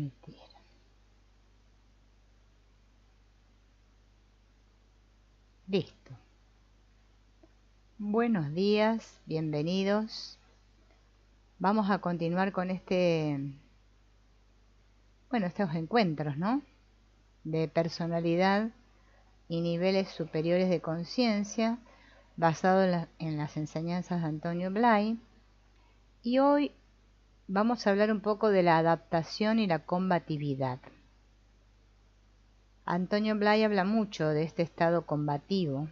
transmitir. Listo. Buenos días, bienvenidos. Vamos a continuar con estos encuentros, ¿no? De personalidad y niveles superiores de conciencia, basado en las enseñanzas de Antonio Blay. Y hoy vamos a hablar un poco de la adaptación y la combatividad. Antonio Blay habla mucho de este estado combativo.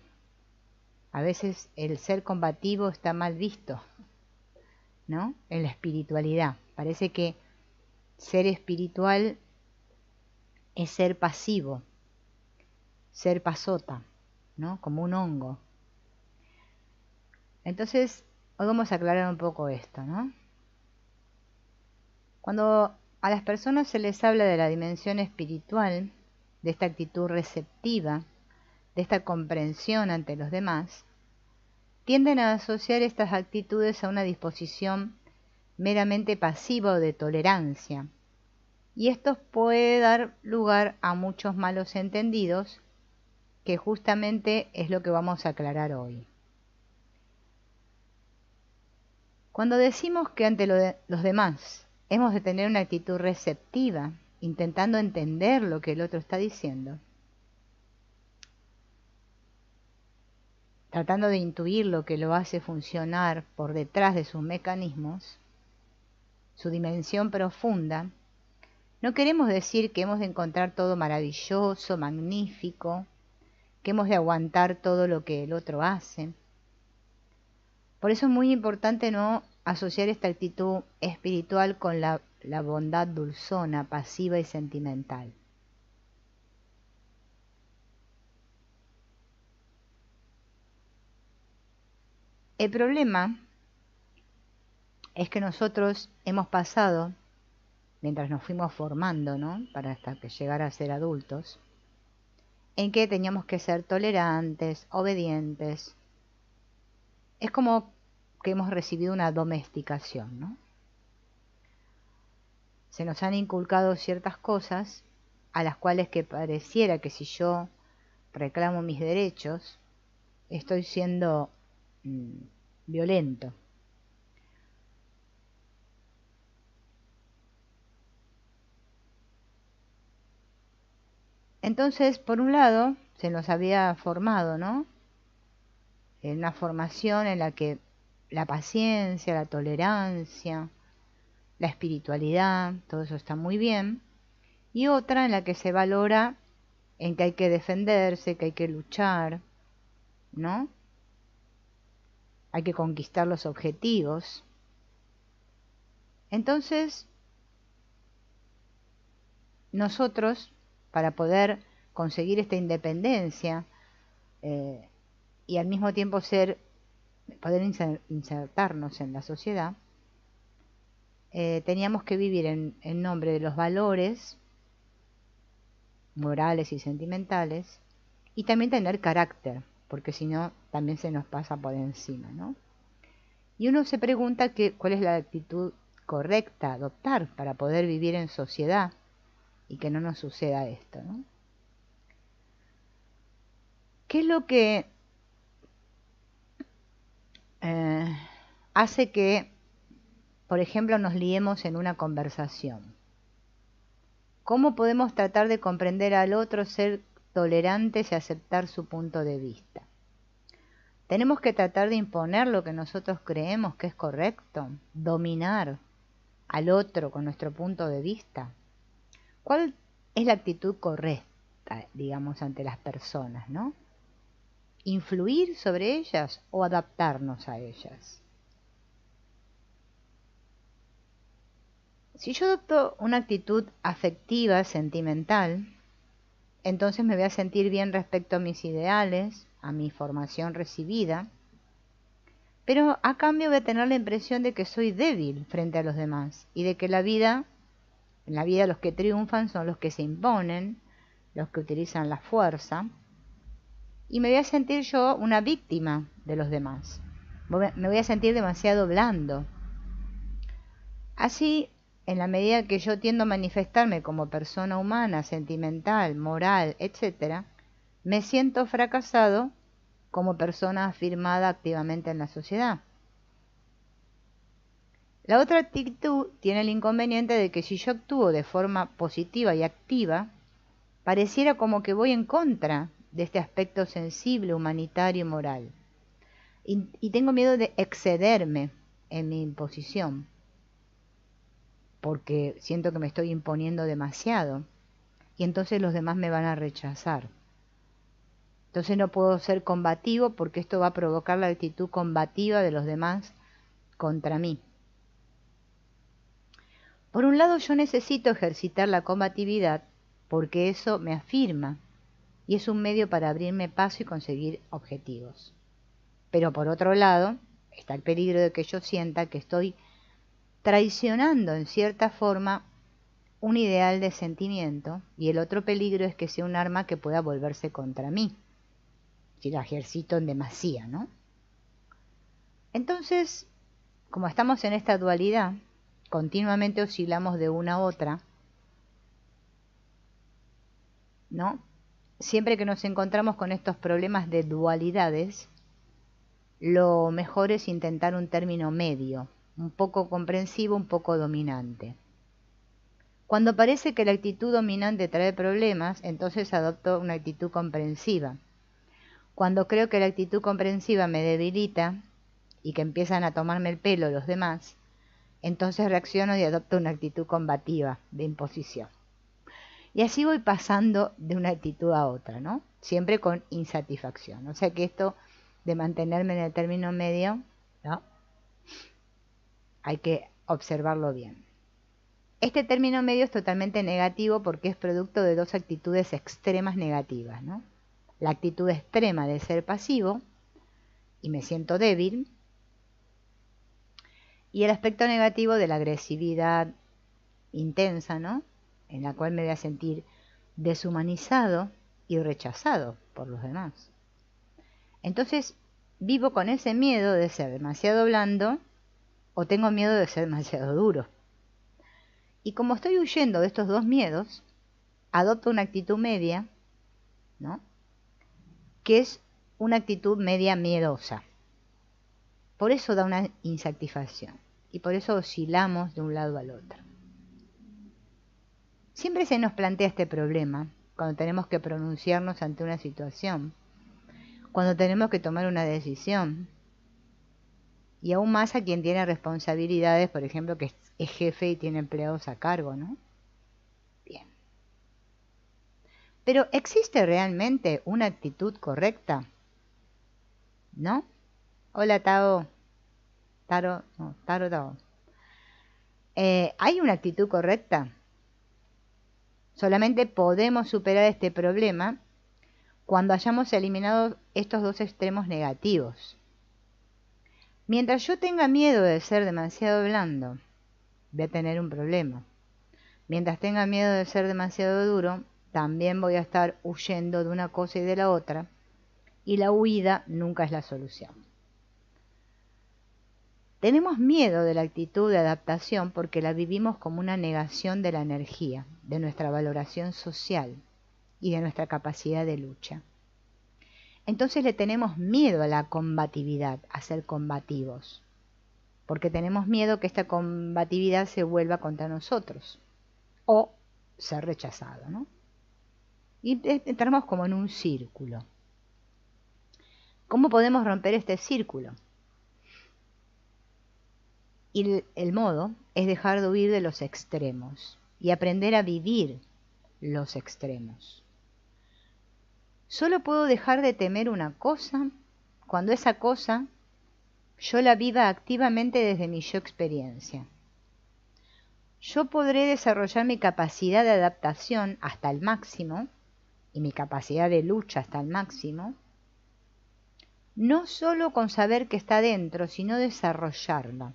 A veces el ser combativo está mal visto, ¿no? En la espiritualidad. Parece que ser espiritual es ser pasivo, ser pasota, ¿no? Como un hongo. Entonces, hoy vamos a aclarar un poco esto, ¿no? Cuando a las personas se les habla de la dimensión espiritual, de esta actitud receptiva, de esta comprensión ante los demás, tienden a asociar estas actitudes a una disposición meramente pasiva o de tolerancia, y esto puede dar lugar a muchos malos entendidos, que justamente es lo que vamos a aclarar hoy. Cuando decimos que ante los demás hemos de tener una actitud receptiva, intentando entender lo que el otro está diciendo, tratando de intuir lo que lo hace funcionar por detrás de sus mecanismos, su dimensión profunda, no queremos decir que hemos de encontrar todo maravilloso, magnífico, que hemos de aguantar todo lo que el otro hace. Por eso es muy importante no asociar esta actitud espiritual con la bondad dulzona, pasiva y sentimental. El problema es que nosotros hemos pasado, mientras nos fuimos formando, ¿no? Para hasta que llegara a ser adultos, en que teníamos que ser tolerantes, obedientes. Es como que hemos recibido una domesticación, ¿no? Se nos han inculcado ciertas cosas a las cuales que pareciera que si yo reclamo mis derechos, estoy siendo violento. Entonces, por un lado, se nos había formado, ¿no? En una formación en la que la paciencia, la tolerancia, la espiritualidad, todo eso está muy bien. Y otra en la que se valora en que hay que defenderse, que hay que luchar, ¿no? Hay que conquistar los objetivos. Entonces, nosotros, para poder conseguir esta independencia y al mismo tiempo poder insertarnos en la sociedad, teníamos que vivir en nombre de los valores morales y sentimentales, y también tener carácter, porque si no, también se nos pasa por encima, ¿no? Y uno se pregunta cuál es la actitud correcta a adoptar para poder vivir en sociedad y que no nos suceda esto, ¿no? ¿Qué es lo que hace que, por ejemplo, nos liemos en una conversación? ¿Cómo podemos tratar de comprender al otro, ser tolerantes y aceptar su punto de vista? ¿Tenemos que tratar de imponer lo que nosotros creemos que es correcto? ¿Dominar al otro con nuestro punto de vista? ¿Cuál es la actitud correcta, digamos, ante las personas, ¿no? ¿Influir sobre ellas o adaptarnos a ellas? Si yo adopto una actitud afectiva, sentimental, entonces me voy a sentir bien respecto a mis ideales, a mi formación recibida, pero a cambio voy a tener la impresión de que soy débil frente a los demás y de que en la vida los que triunfan son los que se imponen, los que utilizan la fuerza, y me voy a sentir yo una víctima de los demás. Me voy a sentir demasiado blando. Así en la medida que yo tiendo a manifestarme como persona humana, sentimental, moral, etc., me siento fracasado como persona afirmada activamente en la sociedad. La otra actitud tiene el inconveniente de que si yo actúo de forma positiva y activa, pareciera como que voy en contra de este aspecto sensible, humanitario y moral. Y tengo miedo de excederme en mi imposición, porque siento que me estoy imponiendo demasiado, y entonces los demás me van a rechazar. Entonces no puedo ser combativo porque esto va a provocar la actitud combativa de los demás contra mí. Por un lado, yo necesito ejercitar la combatividad porque eso me afirma y es un medio para abrirme paso y conseguir objetivos. Pero por otro lado, está el peligro de que yo sienta que estoy traicionando en cierta forma un ideal de sentimiento, y el otro peligro es que sea un arma que pueda volverse contra mí, si la ejercito en demasía, ¿no? Entonces, como estamos en esta dualidad, continuamente oscilamos de una a otra, ¿no? Siempre que nos encontramos con estos problemas de dualidades, lo mejor es intentar un término medio, un poco comprensivo, un poco dominante. Cuando parece que la actitud dominante trae problemas, entonces adopto una actitud comprensiva. Cuando creo que la actitud comprensiva me debilita y que empiezan a tomarme el pelo los demás, entonces reacciono y adopto una actitud combativa, de imposición. Y así voy pasando de una actitud a otra, ¿no? Siempre con insatisfacción. O sea que esto de mantenerme en el término medio, ¿no? Hay que observarlo bien. Este término medio es totalmente negativo porque es producto de dos actitudes extremas negativas, ¿no? La actitud extrema de ser pasivo y me siento débil, y el aspecto negativo de la agresividad intensa, ¿no? En la cual me voy a sentir deshumanizado y rechazado por los demás. Entonces vivo con ese miedo de ser demasiado blando o tengo miedo de ser demasiado duro. Y como estoy huyendo de estos dos miedos, adopto una actitud media, ¿no? Que es una actitud media miedosa. Por eso da una insatisfacción y por eso oscilamos de un lado al otro. Siempre se nos plantea este problema cuando tenemos que pronunciarnos ante una situación, cuando tenemos que tomar una decisión, y aún más a quien tiene responsabilidades, por ejemplo, que es jefe y tiene empleados a cargo, ¿no? Bien. Pero ¿existe realmente una actitud correcta? ¿No? Hola, Tao. Taro, no, Tao. ¿Hay una actitud correcta? Solamente podemos superar este problema cuando hayamos eliminado estos dos extremos negativos. Mientras yo tenga miedo de ser demasiado blando, voy a tener un problema. Mientras tenga miedo de ser demasiado duro, también voy a estar huyendo de una cosa y de la otra, y la huida nunca es la solución. Tenemos miedo de la actitud de adaptación porque la vivimos como una negación de la energía, de nuestra valoración social y de nuestra capacidad de lucha. Entonces le tenemos miedo a la combatividad, a ser combativos, porque tenemos miedo que esta combatividad se vuelva contra nosotros o ser rechazado, ¿no? Y entramos como en un círculo. ¿Cómo podemos romper este círculo? Y el modo es dejar de huir de los extremos y aprender a vivir los extremos. Solo puedo dejar de temer una cosa cuando esa cosa yo la viva activamente desde mi yo experiencia. Yo podré desarrollar mi capacidad de adaptación hasta el máximo y mi capacidad de lucha hasta el máximo, no solo con saber que está dentro, sino desarrollarla,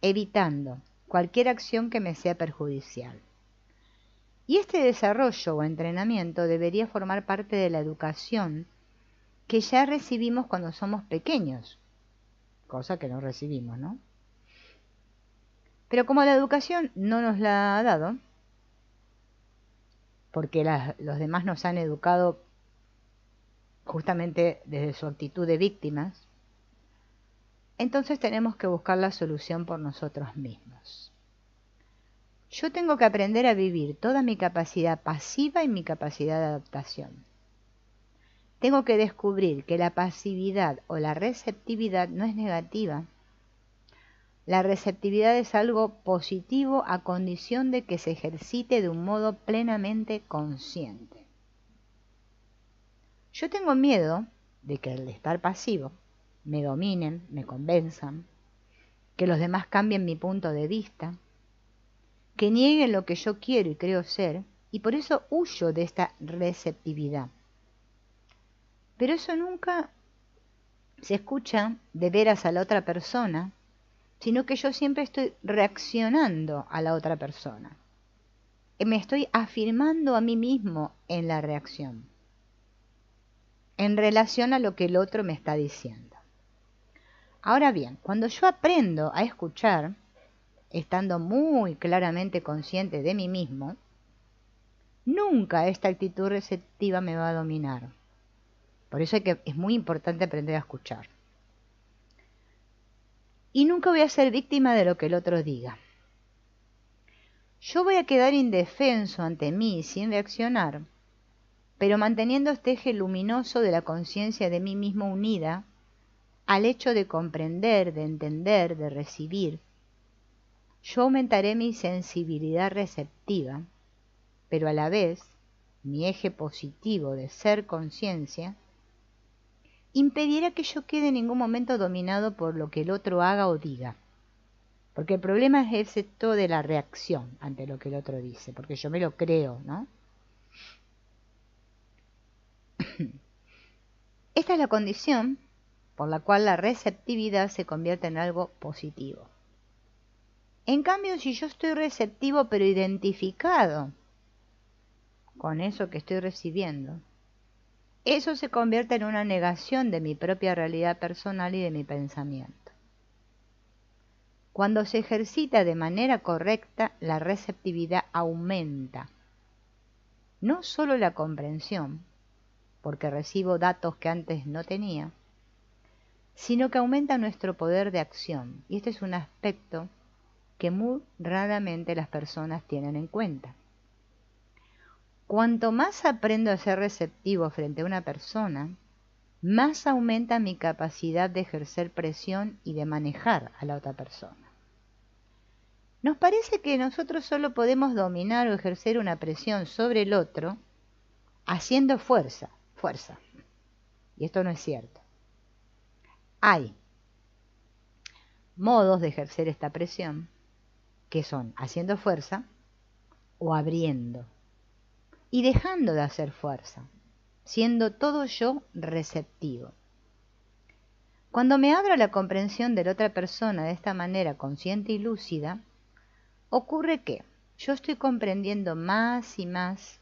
evitando cualquier acción que me sea perjudicial. Y este desarrollo o entrenamiento debería formar parte de la educación que ya recibimos cuando somos pequeños, cosa que no recibimos, ¿no? Pero como la educación no nos la ha dado, porque los demás nos han educado justamente desde su actitud de víctimas, entonces tenemos que buscar la solución por nosotros mismos. Yo tengo que aprender a vivir toda mi capacidad pasiva y mi capacidad de adaptación. Tengo que descubrir que la pasividad o la receptividad no es negativa. La receptividad es algo positivo a condición de que se ejercite de un modo plenamente consciente. Yo tengo miedo de que al estar pasivo me dominen, me convenzan, que los demás cambien mi punto de vista, que nieguen lo que yo quiero y creo ser, y por eso huyo de esta receptividad. Pero eso nunca se escucha de veras a la otra persona, sino que yo siempre estoy reaccionando a la otra persona. Me estoy afirmando a mí mismo en la reacción, en relación a lo que el otro me está diciendo. Ahora bien, cuando yo aprendo a escuchar, estando muy claramente consciente de mí mismo, nunca esta actitud receptiva me va a dominar. Por eso es muy importante aprender a escuchar. Y nunca voy a ser víctima de lo que el otro diga. Yo voy a quedar indefenso ante mí sin reaccionar, pero manteniendo este eje luminoso de la conciencia de mí mismo unida al hecho de comprender, de entender, de recibir. Yo aumentaré mi sensibilidad receptiva, pero a la vez mi eje positivo de ser conciencia impedirá que yo quede en ningún momento dominado por lo que el otro haga o diga. Porque el problema es esto de la reacción ante lo que el otro dice, porque yo me lo creo, ¿no? Esta es la condición por la cual la receptividad se convierte en algo positivo. En cambio, si yo estoy receptivo pero identificado con eso que estoy recibiendo, eso se convierte en una negación de mi propia realidad personal y de mi pensamiento. Cuando se ejercita de manera correcta, la receptividad aumenta. No solo la comprensión, porque recibo datos que antes no tenía, sino que aumenta nuestro poder de acción. Y este es un aspecto que muy raramente las personas tienen en cuenta. Cuanto más aprendo a ser receptivo frente a una persona, más aumenta mi capacidad de ejercer presión y de manejar a la otra persona. Nos parece que nosotros solo podemos dominar o ejercer una presión sobre el otro haciendo fuerza. Y esto no es cierto. Hay modos de ejercer esta presión que son haciendo fuerza o abriendo y dejando de hacer fuerza, siendo todo yo receptivo. Cuando me abro a la comprensión de la otra persona de esta manera consciente y lúcida, ocurre que yo estoy comprendiendo más y más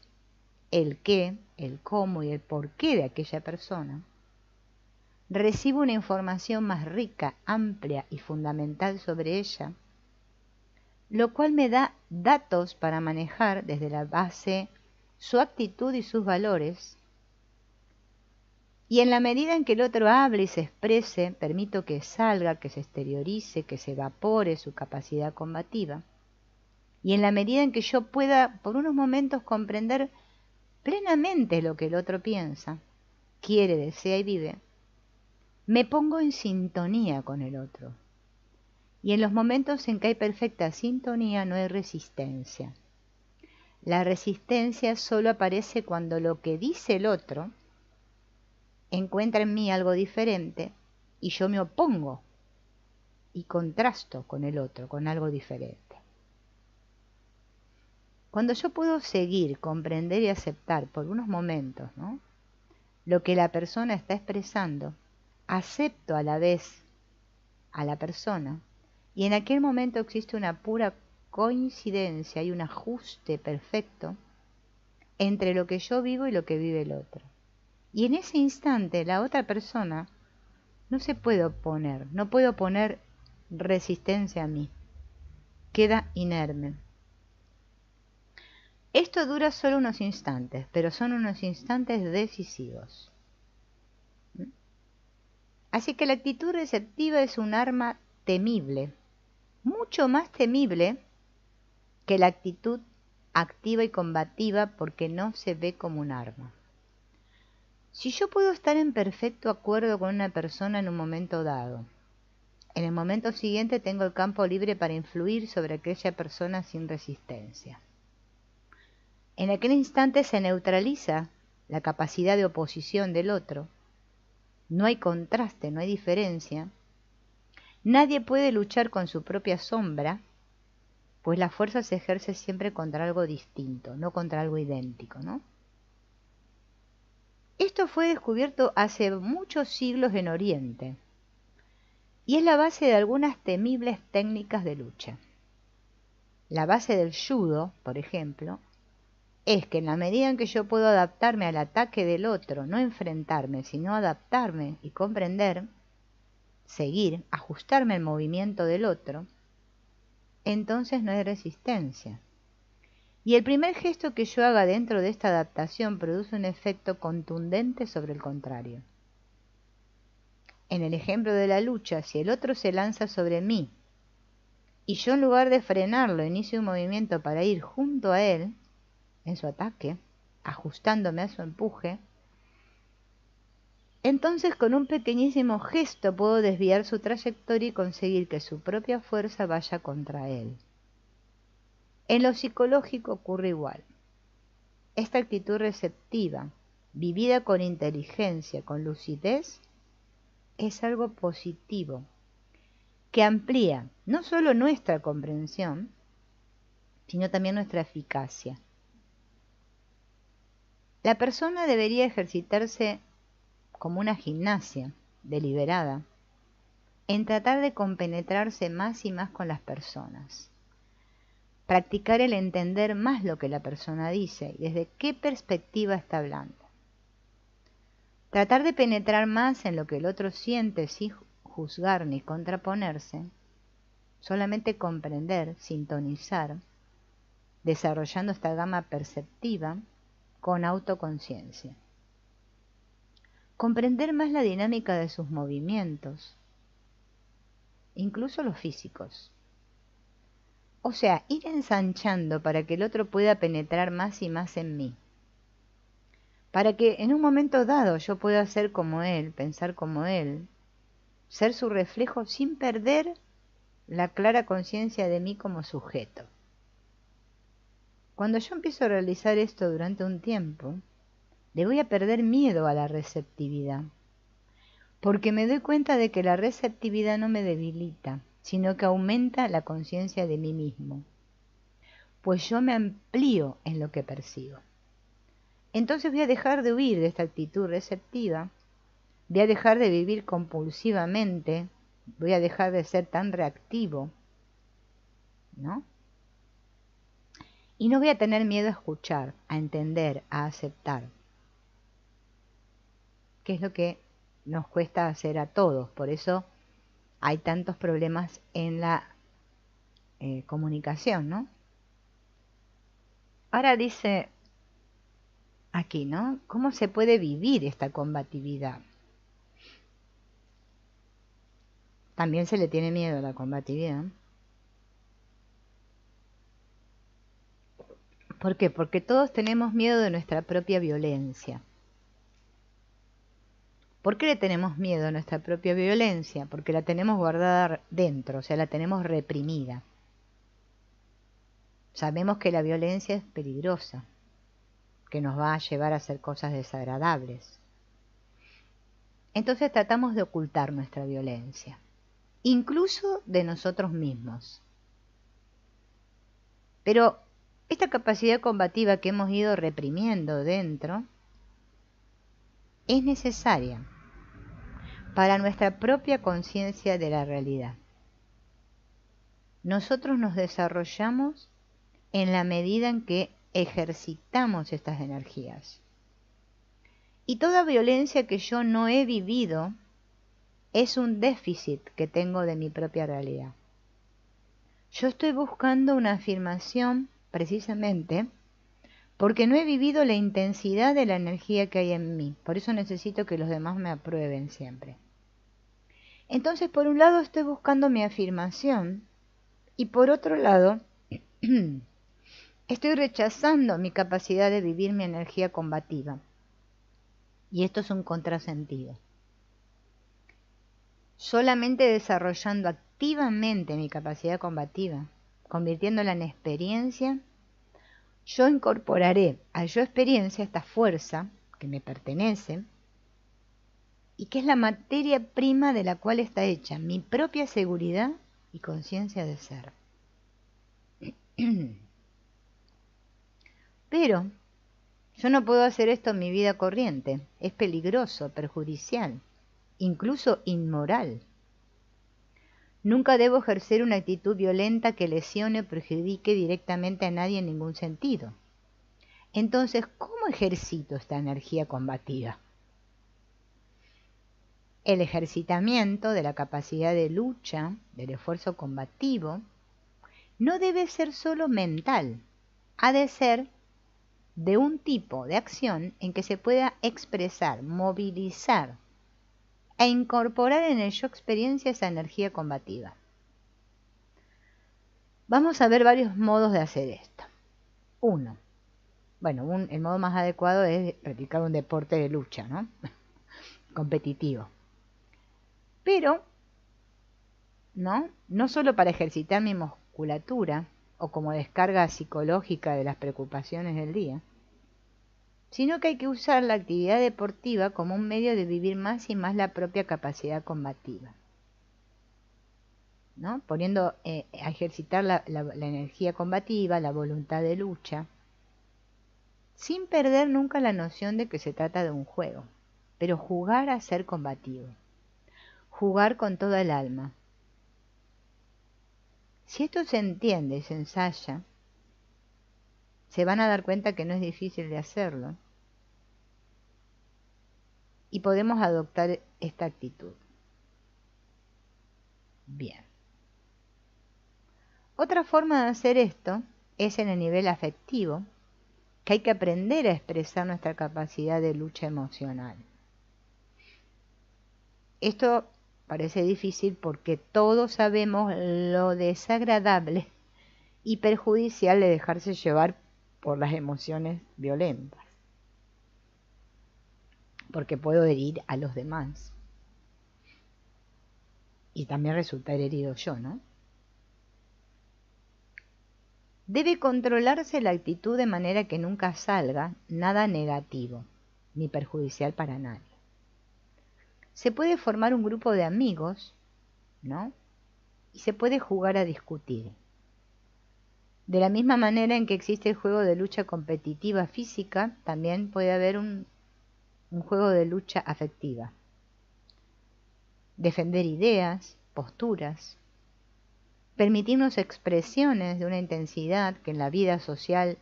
el qué, el cómo y el por qué de aquella persona. Recibo una información más rica, amplia y fundamental sobre ella, lo cual me da datos para manejar desde la base su actitud y sus valores, y en la medida en que el otro hable y se exprese, permito que salga, que se exteriorice, que se evapore su capacidad combativa, y en la medida en que yo pueda por unos momentos comprender plenamente lo que el otro piensa, quiere, desea y vive, me pongo en sintonía con el otro. Y en los momentos en que hay perfecta sintonía no hay resistencia. La resistencia solo aparece cuando lo que dice el otro encuentra en mí algo diferente y yo me opongo y contrasto con el otro, con algo diferente. Cuando yo puedo seguir, comprender y aceptar por unos momentos, ¿no?, lo que la persona está expresando, acepto a la vez a la persona y en aquel momento existe una pura coincidencia y un ajuste perfecto entre lo que yo vivo y lo que vive el otro. Y en ese instante la otra persona no se puede oponer, no puede oponer resistencia a mí. queda inerme. Esto dura solo unos instantes, pero son unos instantes decisivos. Así que la actitud receptiva es un arma temible, mucho más temible que la actitud activa y combativa porque no se ve como un arma. Si yo puedo estar en perfecto acuerdo con una persona en un momento dado, en el momento siguiente tengo el campo libre para influir sobre aquella persona sin resistencia. En aquel instante se neutraliza la capacidad de oposición del otro. No hay contraste, no hay diferencia. Nadie puede luchar con su propia sombra, pues la fuerza se ejerce siempre contra algo distinto, no contra algo idéntico, ¿no? Esto fue descubierto hace muchos siglos en Oriente y es la base de algunas temibles técnicas de lucha. La base del judo, por ejemplo, es que en la medida en que yo puedo adaptarme al ataque del otro, no enfrentarme, sino adaptarme y comprender, seguir, ajustarme al movimiento del otro, entonces no hay resistencia. Y el primer gesto que yo haga dentro de esta adaptación produce un efecto contundente sobre el contrario. En el ejemplo de la lucha, si el otro se lanza sobre mí y yo en lugar de frenarlo inicio un movimiento para ir junto a él en su ataque, ajustándome a su empuje, entonces con un pequeñísimo gesto puedo desviar su trayectoria y conseguir que su propia fuerza vaya contra él. En lo psicológico ocurre igual. Esta actitud receptiva, vivida con inteligencia, con lucidez, es algo positivo, que amplía no solo nuestra comprensión, sino también nuestra eficacia. La persona debería ejercitarse como una gimnasia deliberada en tratar de compenetrarse más y más con las personas. Practicar el entender más lo que la persona dice y desde qué perspectiva está hablando. Tratar de penetrar más en lo que el otro siente sin juzgar ni contraponerse, solamente comprender, sintonizar, desarrollando esta gama perceptiva con autoconciencia. Comprender más la dinámica de sus movimientos, incluso los físicos. O sea, ir ensanchando para que el otro pueda penetrar más y más en mí. Para que en un momento dado yo pueda ser como él, pensar como él, ser su reflejo sin perder la clara conciencia de mí como sujeto. Cuando yo empiezo a realizar esto durante un tiempo, le voy a perder miedo a la receptividad, porque me doy cuenta de que la receptividad no me debilita, sino que aumenta la conciencia de mí mismo, pues yo me amplío en lo que percibo. Entonces voy a dejar de huir de esta actitud receptiva, voy a dejar de vivir compulsivamente, voy a dejar de ser tan reactivo, ¿no? Y no voy a tener miedo a escuchar, a entender, a aceptar, que es lo que nos cuesta hacer a todos. Por eso hay tantos problemas en la comunicación, ¿no? Ahora dice aquí, ¿no? ¿Cómo se puede vivir esta combatividad? También se le tiene miedo a la combatividad. ¿Por qué? Porque todos tenemos miedo de nuestra propia violencia. ¿Por qué le tenemos miedo a nuestra propia violencia? Porque la tenemos guardada dentro, o sea, la tenemos reprimida. Sabemos que la violencia es peligrosa, que nos va a llevar a hacer cosas desagradables. Entonces tratamos de ocultar nuestra violencia, incluso de nosotros mismos. Pero esta capacidad combativa que hemos ido reprimiendo dentro es necesaria para nuestra propia conciencia de la realidad. Nosotros nos desarrollamos en la medida en que ejercitamos estas energías. Y toda violencia que yo no he vivido es un déficit que tengo de mi propia realidad. Yo estoy buscando una afirmación precisamente porque no he vivido la intensidad de la energía que hay en mí. Por eso necesito que los demás me aprueben siempre. Entonces, por un lado estoy buscando mi afirmación y por otro lado estoy rechazando mi capacidad de vivir mi energía combativa. Y esto es un contrasentido. Solamente desarrollando activamente mi capacidad combativa, convirtiéndola en experiencia, yo incorporaré a yo experiencia esta fuerza que me pertenece y que es la materia prima de la cual está hecha mi propia seguridad y conciencia de ser. Pero yo no puedo hacer esto en mi vida corriente. Es peligroso, perjudicial, incluso inmoral. Nunca debo ejercer una actitud violenta que lesione o perjudique directamente a nadie en ningún sentido. Entonces, ¿cómo ejercito esta energía combativa? El ejercitamiento de la capacidad de lucha, del esfuerzo combativo, no debe ser solo mental, ha de ser de un tipo de acción en que se pueda expresar, movilizar e incorporar en el yo experiencia esa energía combativa. Vamos a ver varios modos de hacer esto. Uno, el modo más adecuado es practicar un deporte de lucha, ¿no? Competitivo. Pero, no solo para ejercitar mi musculatura o como descarga psicológica de las preocupaciones del día, sino que hay que usar la actividad deportiva como un medio de vivir más y más la propia capacidad combativa, ¿no? Poniendo a ejercitar la energía combativa, la voluntad de lucha, sin perder nunca la noción de que se trata de un juego, pero jugar a ser combativo, jugar con toda el alma. Si esto se entiende y se ensaya, se van a dar cuenta que no es difícil de hacerlo y podemos adoptar esta actitud. Bien. Otra forma de hacer esto es en el nivel afectivo, que hay que aprender a expresar nuestra capacidad de lucha emocional. Esto parece difícil porque todos sabemos lo desagradable y perjudicial de dejarse llevar por las emociones violentas, porque puedo herir a los demás y también resultar herido yo, ¿no? Debe controlarse la actitud de manera que nunca salga nada negativo ni perjudicial para nadie. Se puede formar un grupo de amigos, ¿no? Y se puede jugar a discutir. De la misma manera en que existe el juego de lucha competitiva física, también puede haber un juego de lucha afectiva. Defender ideas, posturas, permitirnos expresiones de una intensidad que en la vida social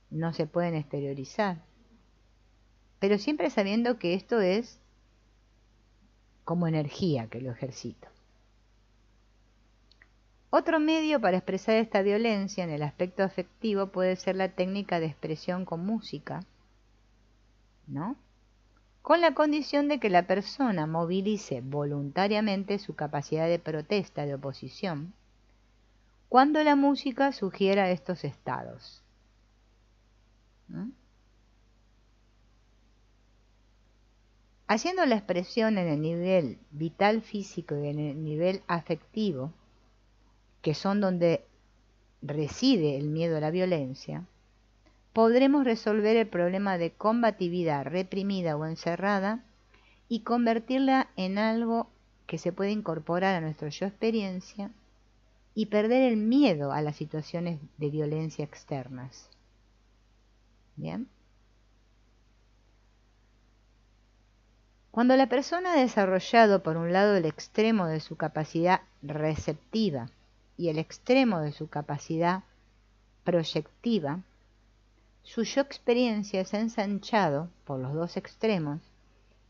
no se pueden exteriorizar, pero siempre sabiendo que esto es como energía que lo ejercito. Otro medio para expresar esta violencia en el aspecto afectivo puede ser la técnica de expresión con música, ¿no? Con la condición de que la persona movilice voluntariamente su capacidad de protesta, de oposición, cuando la música sugiera estos estados. Haciendo la expresión en el nivel vital físico y en el nivel afectivo, que son donde reside el miedo a la violencia, podremos resolver el problema de combatividad reprimida o encerrada y convertirla en algo que se puede incorporar a nuestro yo experiencia y perder el miedo a las situaciones de violencia externas. ¿Bien? Cuando la persona ha desarrollado por un lado el extremo de su capacidad receptiva y el extremo de su capacidad proyectiva, su yo experiencia se ha ensanchado por los dos extremos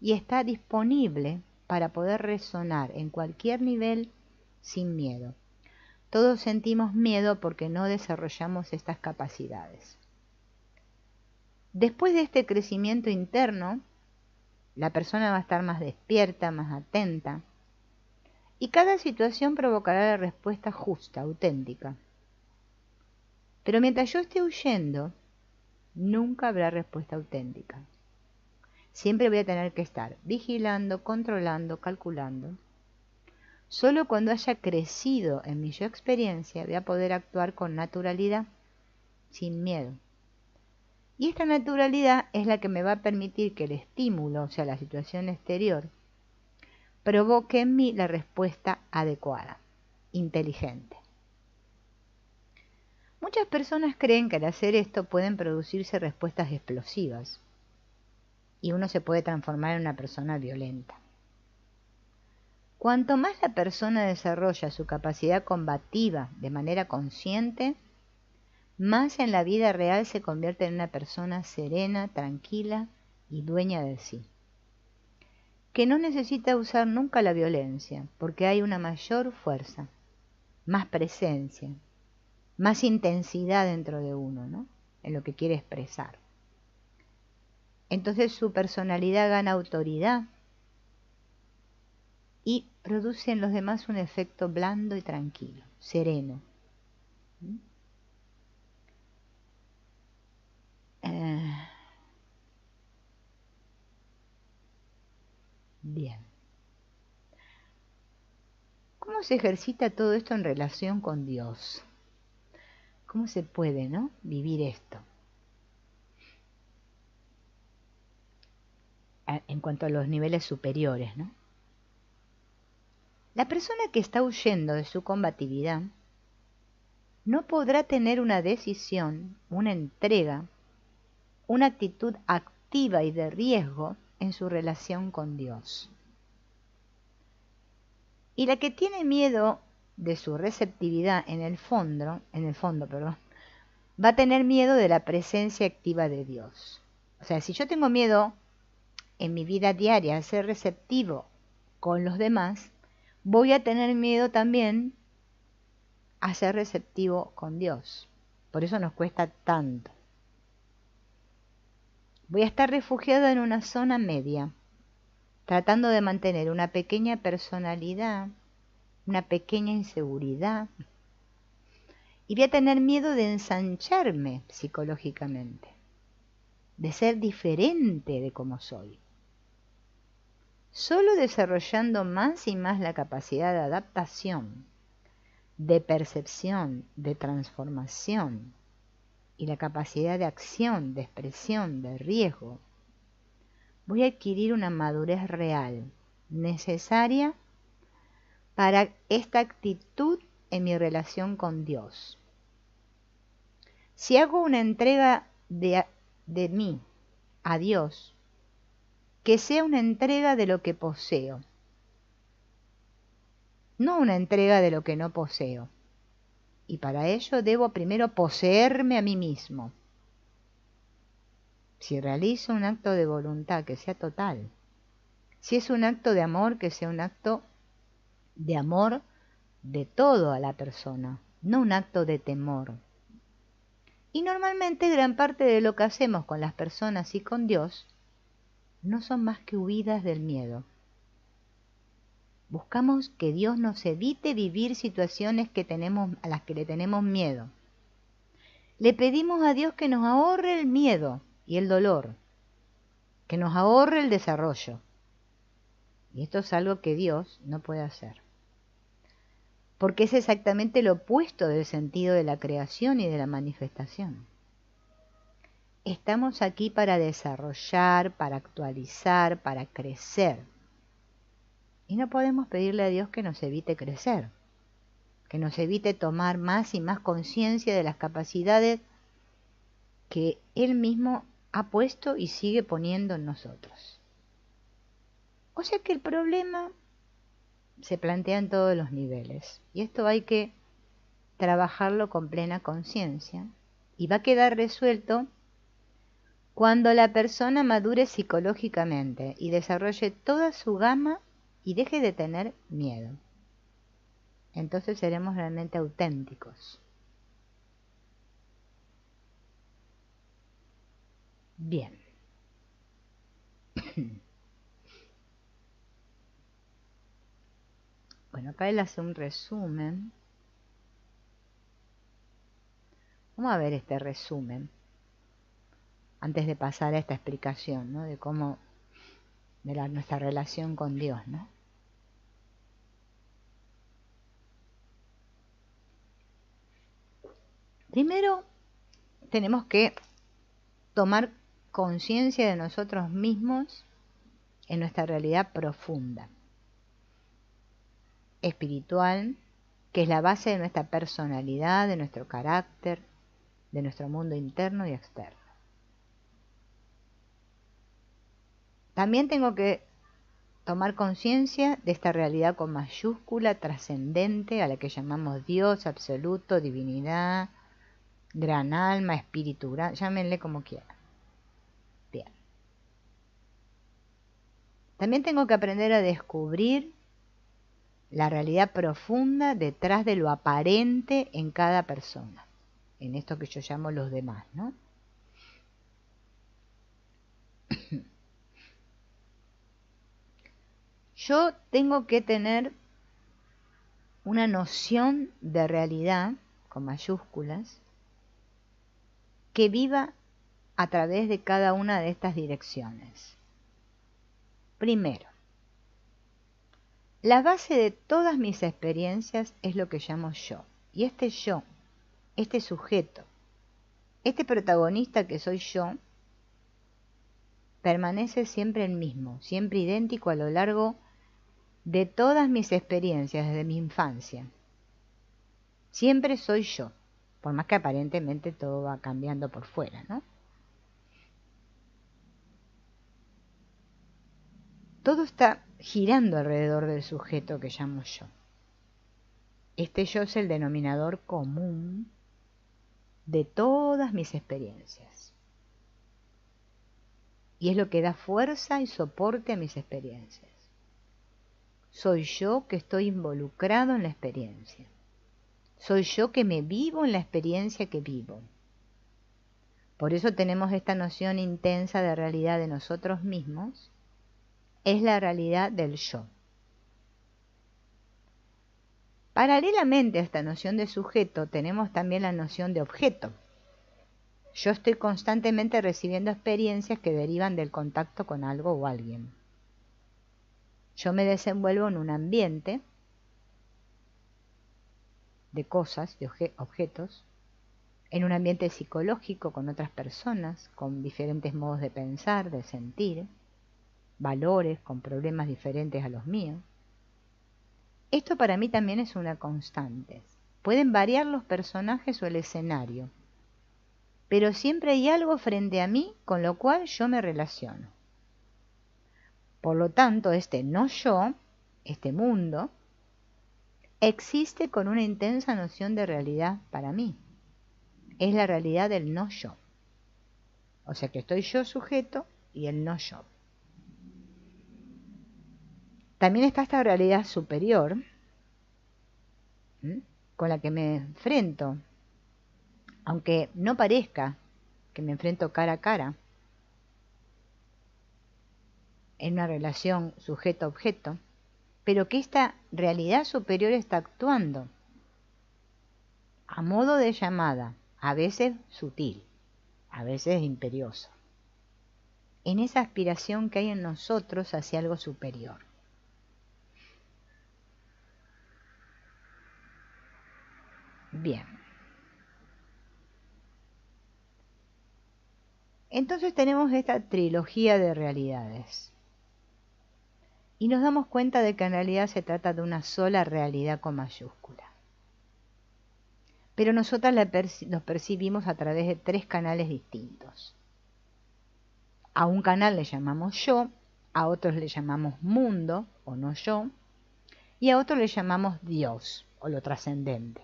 y está disponible para poder resonar en cualquier nivel sin miedo. Todos sentimos miedo porque no desarrollamos estas capacidades. Después de este crecimiento interno, la persona va a estar más despierta, más atenta, y cada situación provocará la respuesta justa, auténtica. Pero mientras yo esté huyendo, nunca habrá respuesta auténtica. Siempre voy a tener que estar vigilando, controlando, calculando. Solo cuando haya crecido en mi yo experiencia voy a poder actuar con naturalidad, sin miedo. Y esta naturalidad es la que me va a permitir que el estímulo, o sea, la situación exterior, provoque en mí la respuesta adecuada, inteligente. Muchas personas creen que al hacer esto pueden producirse respuestas explosivas y uno se puede transformar en una persona violenta. Cuanto más la persona desarrolla su capacidad combativa de manera consciente, más en la vida real se convierte en una persona serena, tranquila y dueña de sí, que no necesita usar nunca la violencia, porque hay una mayor fuerza, más presencia, más intensidad dentro de uno, ¿no? En lo que quiere expresar. Entonces su personalidad gana autoridad y produce en los demás un efecto blando y tranquilo, sereno. Bien. ¿Cómo se ejercita todo esto en relación con Dios? ¿Cómo se puede, ¿no?, vivir esto? En cuanto a los niveles superiores, ¿no? La persona que está huyendo de su combatividad no podrá tener una decisión, una entrega, una actitud activa y de riesgo en su relación con Dios. Y la que tiene miedo de su receptividad en el fondo, va a tener miedo de la presencia activa de Dios. O sea, si yo tengo miedo en mi vida diaria a ser receptivo con los demás, voy a tener miedo también a ser receptivo con Dios. Por eso nos cuesta tanto. Voy a estar refugiado en una zona media, tratando de mantener una pequeña personalidad, una pequeña inseguridad, y voy a tener miedo de ensancharme psicológicamente, de ser diferente de como soy. Solo desarrollando más y más la capacidad de adaptación, de percepción, de transformación y la capacidad de acción, de expresión, de riesgo, voy a adquirir una madurez real, necesaria para esta actitud en mi relación con Dios. Si hago una entrega de mí a Dios, que sea una entrega de lo que poseo, no una entrega de lo que no poseo. Y para ello debo primero poseerme a mí mismo. Si realizo un acto de voluntad, que sea total. Si es un acto de amor, que sea un acto de amor de todo a la persona, no un acto de temor. Y normalmente gran parte de lo que hacemos con las personas y con Dios no son más que huidas del miedo. Buscamos que Dios nos evite vivir situaciones a las que le tenemos miedo. Le pedimos a Dios que nos ahorre el miedo y el dolor, que nos ahorre el desarrollo. Y esto es algo que Dios no puede hacer, porque es exactamente lo opuesto del sentido de la creación y de la manifestación. Estamos aquí para desarrollar, para actualizar, para crecer. Y no podemos pedirle a Dios que nos evite crecer, que nos evite tomar más y más conciencia de las capacidades que Él mismo ha puesto y sigue poniendo en nosotros. O sea que el problema se plantea en todos los niveles, y esto hay que trabajarlo con plena conciencia, y va a quedar resuelto cuando la persona madure psicológicamente y desarrolle toda su gama y deje de tener miedo. entonces seremos realmente auténticos. Bien. Bueno, acá él hace un resumen. Vamos a ver este resumen antes de pasar a esta explicación, ¿no? De cómo, nuestra relación con Dios, ¿no? Primero, tenemos que tomar conciencia de nosotros mismos en nuestra realidad profunda, espiritual, que es la base de nuestra personalidad, de nuestro carácter, de nuestro mundo interno y externo. También tengo que tomar conciencia de esta realidad con mayúscula, trascendente, a la que llamamos Dios, absoluto, divinidad, gran alma, espíritu, llámenle como quieran. Bien. También tengo que aprender a descubrir la realidad profunda detrás de lo aparente en cada persona, en esto que yo llamo los demás, ¿no? Yo tengo que tener una noción de realidad, con mayúsculas, que viva a través de cada una de estas direcciones. Primero, la base de todas mis experiencias es lo que llamo yo. Y este yo, este sujeto, este protagonista que soy yo, permanece siempre el mismo, siempre idéntico a lo largo de todas mis experiencias desde mi infancia. Siempre soy yo, por más que aparentemente todo va cambiando por fuera, ¿no? Todo está girando alrededor del sujeto que llamo yo. Este yo es el denominador común de todas mis experiencias. Y es lo que da fuerza y soporte a mis experiencias. Soy yo que estoy involucrado en la experiencia. Soy yo que me vivo en la experiencia que vivo. Por eso tenemos esta noción intensa de realidad de nosotros mismos. Es la realidad del yo. Paralelamente a esta noción de sujeto, tenemos también la noción de objeto. Yo estoy constantemente recibiendo experiencias que derivan del contacto con algo o alguien. Yo me desenvuelvo en un ambiente de cosas, de objetos, en un ambiente psicológico con otras personas, con diferentes modos de pensar, de sentir, valores, con problemas diferentes a los míos. Esto para mí también es una constante. Pueden variar los personajes o el escenario, pero siempre hay algo frente a mí con lo cual yo me relaciono. Por lo tanto, este no yo, este mundo, existe con una intensa noción de realidad para mí. Es la realidad del no yo. O sea que estoy yo sujeto y el no yo. También está esta realidad superior, con la que me enfrento, aunque no parezca que me enfrento cara a cara, en una relación sujeto-objeto, pero que esta realidad superior está actuando a modo de llamada, a veces sutil, a veces imperiosa, en esa aspiración que hay en nosotros hacia algo superior. Bien. Entonces tenemos esta trilogía de realidades. Y nos damos cuenta de que en realidad se trata de una sola realidad con mayúscula. Pero nosotras los percibimos a través de 3 canales distintos. A un canal le llamamos yo, a otros le llamamos mundo o no yo, y a otro le llamamos Dios o lo trascendente.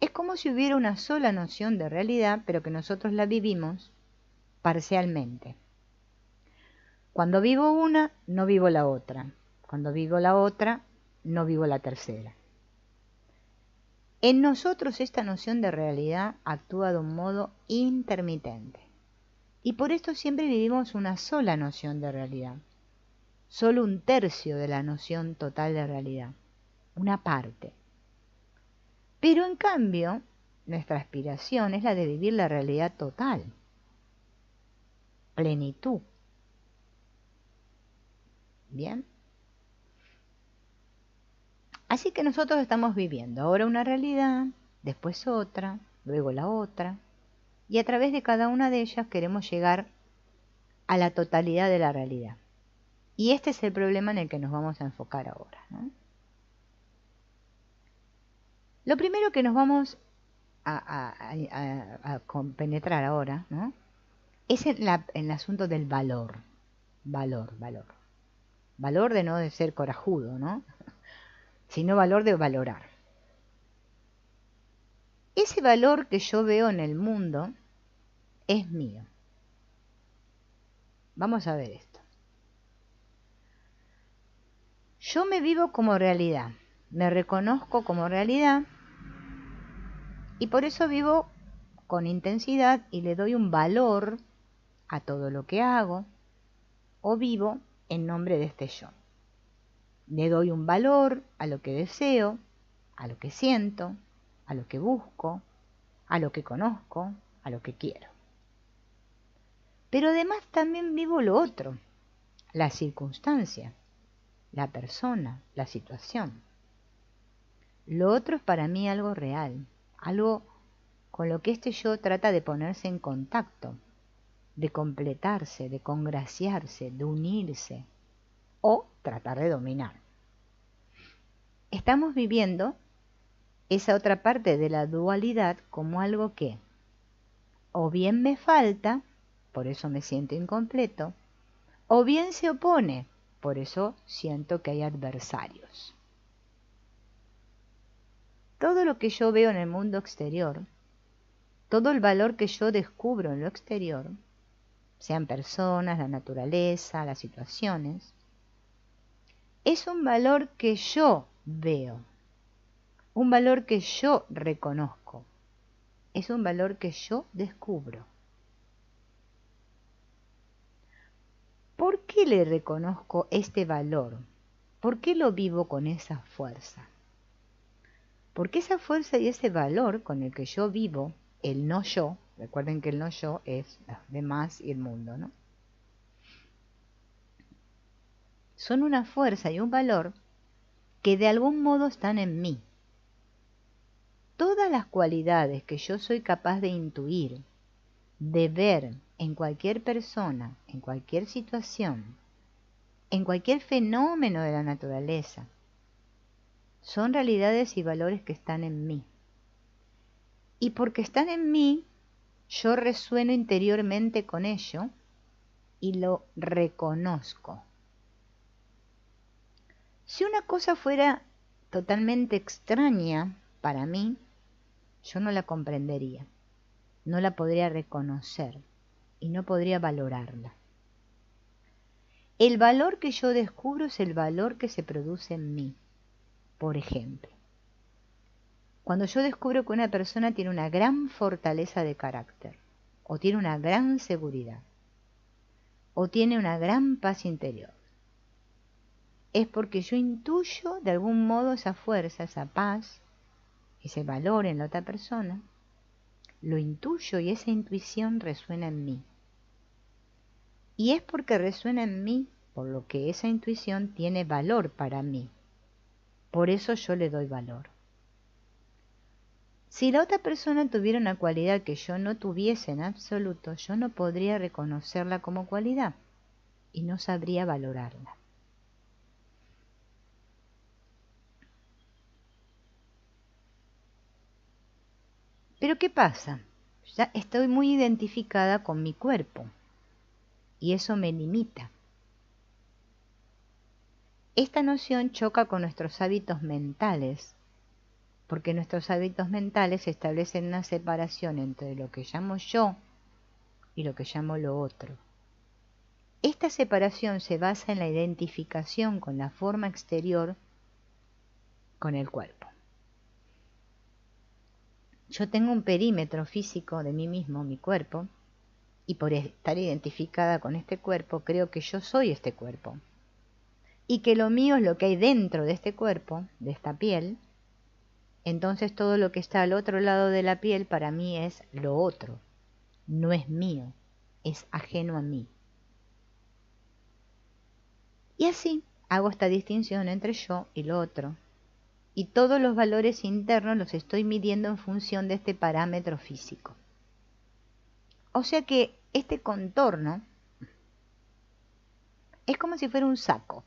Es como si hubiera una sola noción de realidad, pero que nosotros la vivimos parcialmente. Cuando vivo una, no vivo la otra. Cuando vivo la otra, no vivo la tercera. En nosotros esta noción de realidad actúa de un modo intermitente. Y por esto siempre vivimos una sola noción de realidad. Solo un tercio de la noción total de realidad. Una parte. Pero en cambio, nuestra aspiración es la de vivir la realidad total. Plenitud. ¿Bien? Así que nosotros estamos viviendo ahora una realidad, después otra, luego la otra, y a través de cada una de ellas queremos llegar a la totalidad de la realidad. Y este es el problema en el que nos vamos a enfocar ahora, ¿no? Lo primero que nos vamos a compenetrar ahora, ¿no?, es el asunto del valor. Valor. Valor de no de ser corajudo, ¿no?, sino valor de valorar. Ese valor que yo veo en el mundo es mío. Vamos a ver esto. Yo me vivo como realidad, me reconozco como realidad y por eso vivo con intensidad y le doy un valor a todo lo que hago o vivo en nombre de este yo. Le doy un valor a lo que deseo, a lo que siento, a lo que busco, a lo que conozco, a lo que quiero. Pero además también vivo lo otro, la circunstancia, la persona, la situación. Lo otro es para mí algo real, algo con lo que este yo trata de ponerse en contacto, de completarse, de congraciarse, de unirse o tratar de dominar. Estamos viviendo esa otra parte de la dualidad como algo que o bien me falta, por eso me siento incompleto, o bien se opone, por eso siento que hay adversarios. Todo lo que yo veo en el mundo exterior, todo el valor que yo descubro en lo exterior, sean personas, la naturaleza, las situaciones, es un valor que yo veo, un valor que yo reconozco, es un valor que yo descubro. ¿Por qué le reconozco este valor? ¿Por qué lo vivo con esa fuerza? Porque esa fuerza y ese valor con el que yo vivo, el no yo, recuerden que el no yo es los demás y el mundo, ¿no?, son una fuerza y un valor que de algún modo están en mí. Todas las cualidades que yo soy capaz de intuir, de ver en cualquier persona, en cualquier situación, en cualquier fenómeno de la naturaleza, son realidades y valores que están en mí. Y porque están en mí, yo resueno interiormente con ello y lo reconozco. Si una cosa fuera totalmente extraña para mí, yo no la comprendería, no la podría reconocer y no podría valorarla. El valor que yo descubro es el valor que se produce en mí. Por ejemplo, cuando yo descubro que una persona tiene una gran fortaleza de carácter, o tiene una gran seguridad, o tiene una gran paz interior, es porque yo intuyo de algún modo esa fuerza, esa paz, ese valor en la otra persona, lo intuyo y esa intuición resuena en mí. Y es porque resuena en mí, por lo que esa intuición tiene valor para mí. Por eso yo le doy valor. Si la otra persona tuviera una cualidad que yo no tuviese en absoluto, yo no podría reconocerla como cualidad y no sabría valorarla. Pero ¿qué pasa? Ya estoy muy identificada con mi cuerpo y eso me limita. Esta noción choca con nuestros hábitos mentales, porque nuestros hábitos mentales establecen una separación entre lo que llamo yo y lo que llamo lo otro. Esta separación se basa en la identificación con la forma exterior con el cuerpo. Yo tengo un perímetro físico de mí mismo, mi cuerpo, y por estar identificada con este cuerpo, creo que yo soy este cuerpo. Y que lo mío es lo que hay dentro de este cuerpo, de esta piel. Entonces todo lo que está al otro lado de la piel para mí es lo otro. No es mío, es ajeno a mí. Y así hago esta distinción entre yo y lo otro. Y todos los valores internos los estoy midiendo en función de este parámetro físico. O sea que este contorno es como si fuera un saco.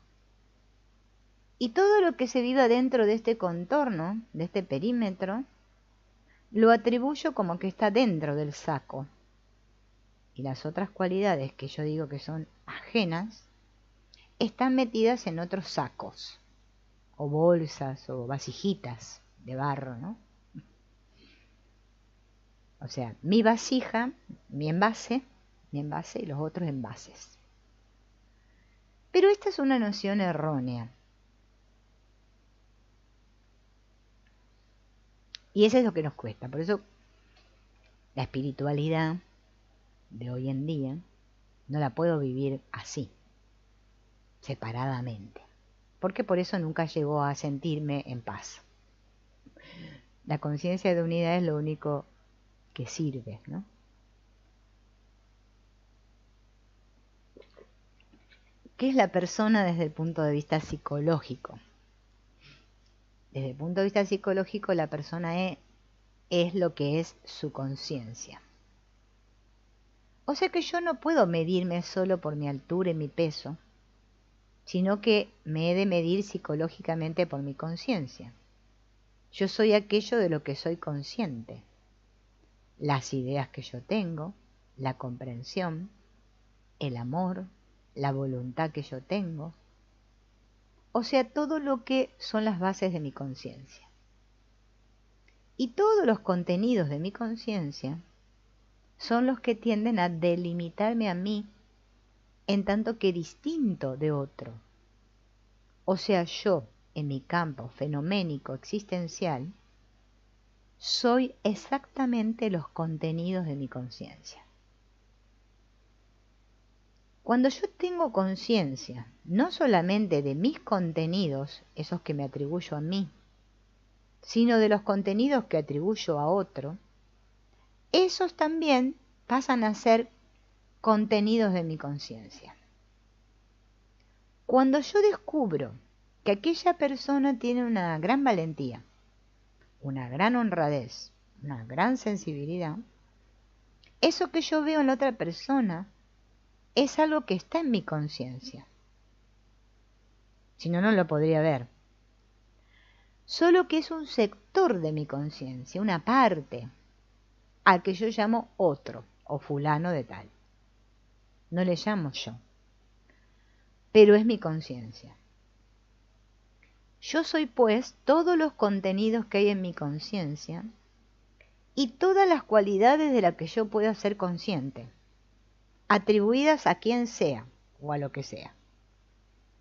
Y todo lo que se viva dentro de este contorno, de este perímetro, lo atribuyo como que está dentro del saco. Y las otras cualidades que yo digo que son ajenas, están metidas en otros sacos, o bolsas, o vasijitas de barro, ¿no? O sea, mi vasija, mi envase y los otros envases. Pero esta es una noción errónea. Y eso es lo que nos cuesta. Por eso la espiritualidad de hoy en día no la puedo vivir así, separadamente. Porque por eso nunca llegó a sentirme en paz. La conciencia de unidad es lo único que sirve, ¿no? ¿Qué es la persona desde el punto de vista psicológico? Desde el punto de vista psicológico, la persona es lo que es su conciencia. O sea que yo no puedo medirme solo por mi altura y mi peso, sino que me he de medir psicológicamente por mi conciencia. Yo soy aquello de lo que soy consciente. Las ideas que yo tengo, la comprensión, el amor, la voluntad que yo tengo. O sea, todo lo que son las bases de mi conciencia. Y todos los contenidos de mi conciencia son los que tienden a delimitarme a mí en tanto que distinto de otro. O sea, yo, en mi campo fenoménico existencial, soy exactamente los contenidos de mi conciencia. Cuando yo tengo conciencia, no solamente de mis contenidos, esos que me atribuyo a mí, sino de los contenidos que atribuyo a otro, esos también pasan a ser contenidos de mi conciencia. Cuando yo descubro que aquella persona tiene una gran valentía, una gran honradez, una gran sensibilidad, eso que yo veo en la otra persona es algo que está en mi conciencia. Si no, no lo podría ver. Solo que es un sector de mi conciencia, una parte, al que yo llamo otro o fulano de tal. No le llamo yo, pero es mi conciencia. Yo soy, pues, todos los contenidos que hay en mi conciencia y todas las cualidades de las que yo puedo ser consciente, atribuidas a quien sea o a lo que sea.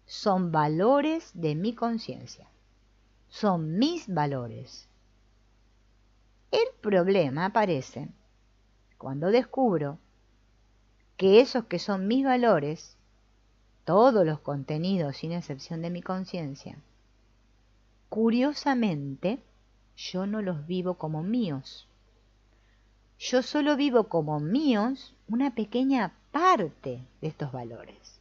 Son valores de mi conciencia. Son mis valores. El problema aparece cuando descubro que esos que son mis valores, todos los contenidos sin excepción de mi conciencia, curiosamente yo no los vivo como míos. Yo solo vivo como míos una pequeña parte de estos valores.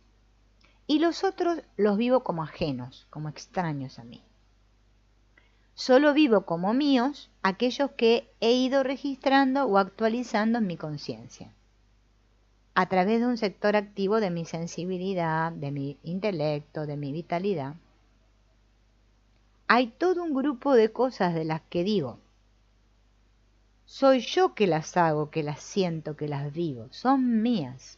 Y los otros los vivo como ajenos, como extraños a mí. Solo vivo como míos aquellos que he ido registrando o actualizando en mi conciencia, a través de un sector activo de mi sensibilidad, de mi intelecto, de mi vitalidad. Hay todo un grupo de cosas de las que digo, soy yo que las hago, que las siento, que las vivo, son mías.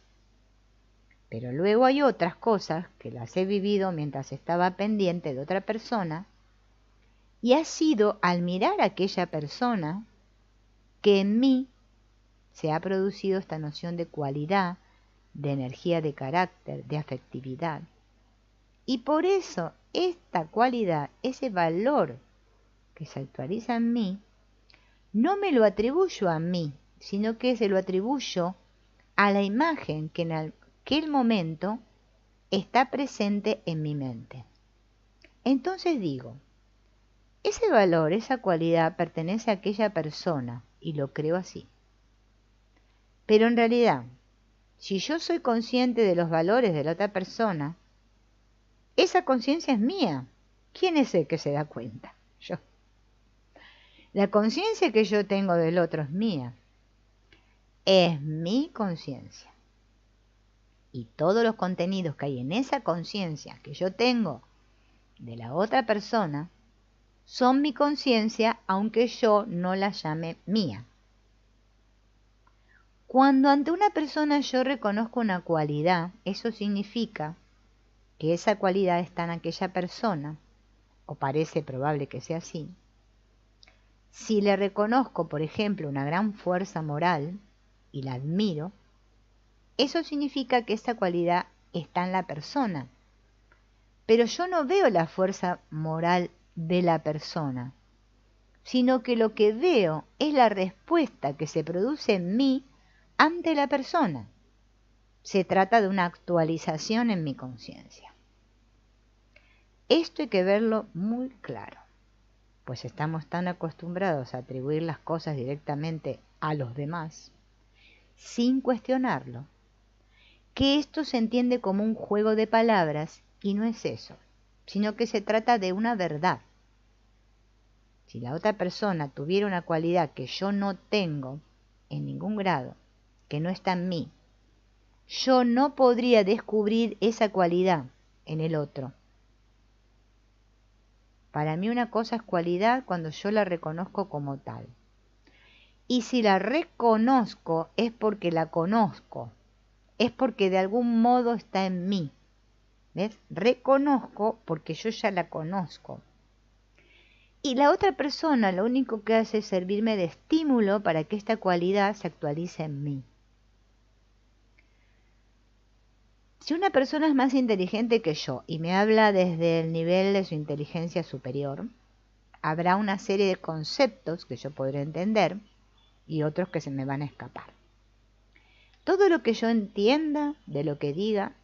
Pero luego hay otras cosas que las he vivido mientras estaba pendiente de otra persona, y ha sido al mirar a aquella persona que en mí se ha producido esta noción de cualidad, de energía de carácter, de afectividad. Y por eso esta cualidad, ese valor que se actualiza en mí, no me lo atribuyo a mí, sino que se lo atribuyo a la imagen que en aquel momento está presente en mi mente. Entonces digo, ese valor, esa cualidad pertenece a aquella persona y lo creo así. Pero en realidad, si yo soy consciente de los valores de la otra persona, esa conciencia es mía. ¿Quién es el que se da cuenta? Yo. La conciencia que yo tengo del otro es mía. Es mi conciencia. Y todos los contenidos que hay en esa conciencia que yo tengo de la otra persona son mi conciencia, aunque yo no la llame mía. Cuando ante una persona yo reconozco una cualidad, eso significa que esa cualidad está en aquella persona, o parece probable que sea así. Si le reconozco, por ejemplo, una gran fuerza moral y la admiro, eso significa que esa cualidad está en la persona. Pero yo no veo la fuerza moral de la persona, sino que lo que veo es la respuesta que se produce en mí ante la persona. Se trata de una actualización en mi conciencia. Esto hay que verlo muy claro, pues estamos tan acostumbrados a atribuir las cosas directamente a los demás, sin cuestionarlo, que esto se entiende como un juego de palabras y no es eso, sino que se trata de una verdad. Si la otra persona tuviera una cualidad que yo no tengo en ningún grado, que no está en mí, yo no podría descubrir esa cualidad en el otro. Para mí una cosa es cualidad cuando yo la reconozco como tal. Y si la reconozco es porque la conozco, es porque de algún modo está en mí. ¿Ves? Reconozco porque yo ya la conozco. Y la otra persona lo único que hace es servirme de estímulo para que esta cualidad se actualice en mí. Si una persona es más inteligente que yo y me habla desde el nivel de su inteligencia superior, habrá una serie de conceptos que yo podré entender y otros que se me van a escapar. Todo lo que yo entienda de lo que diga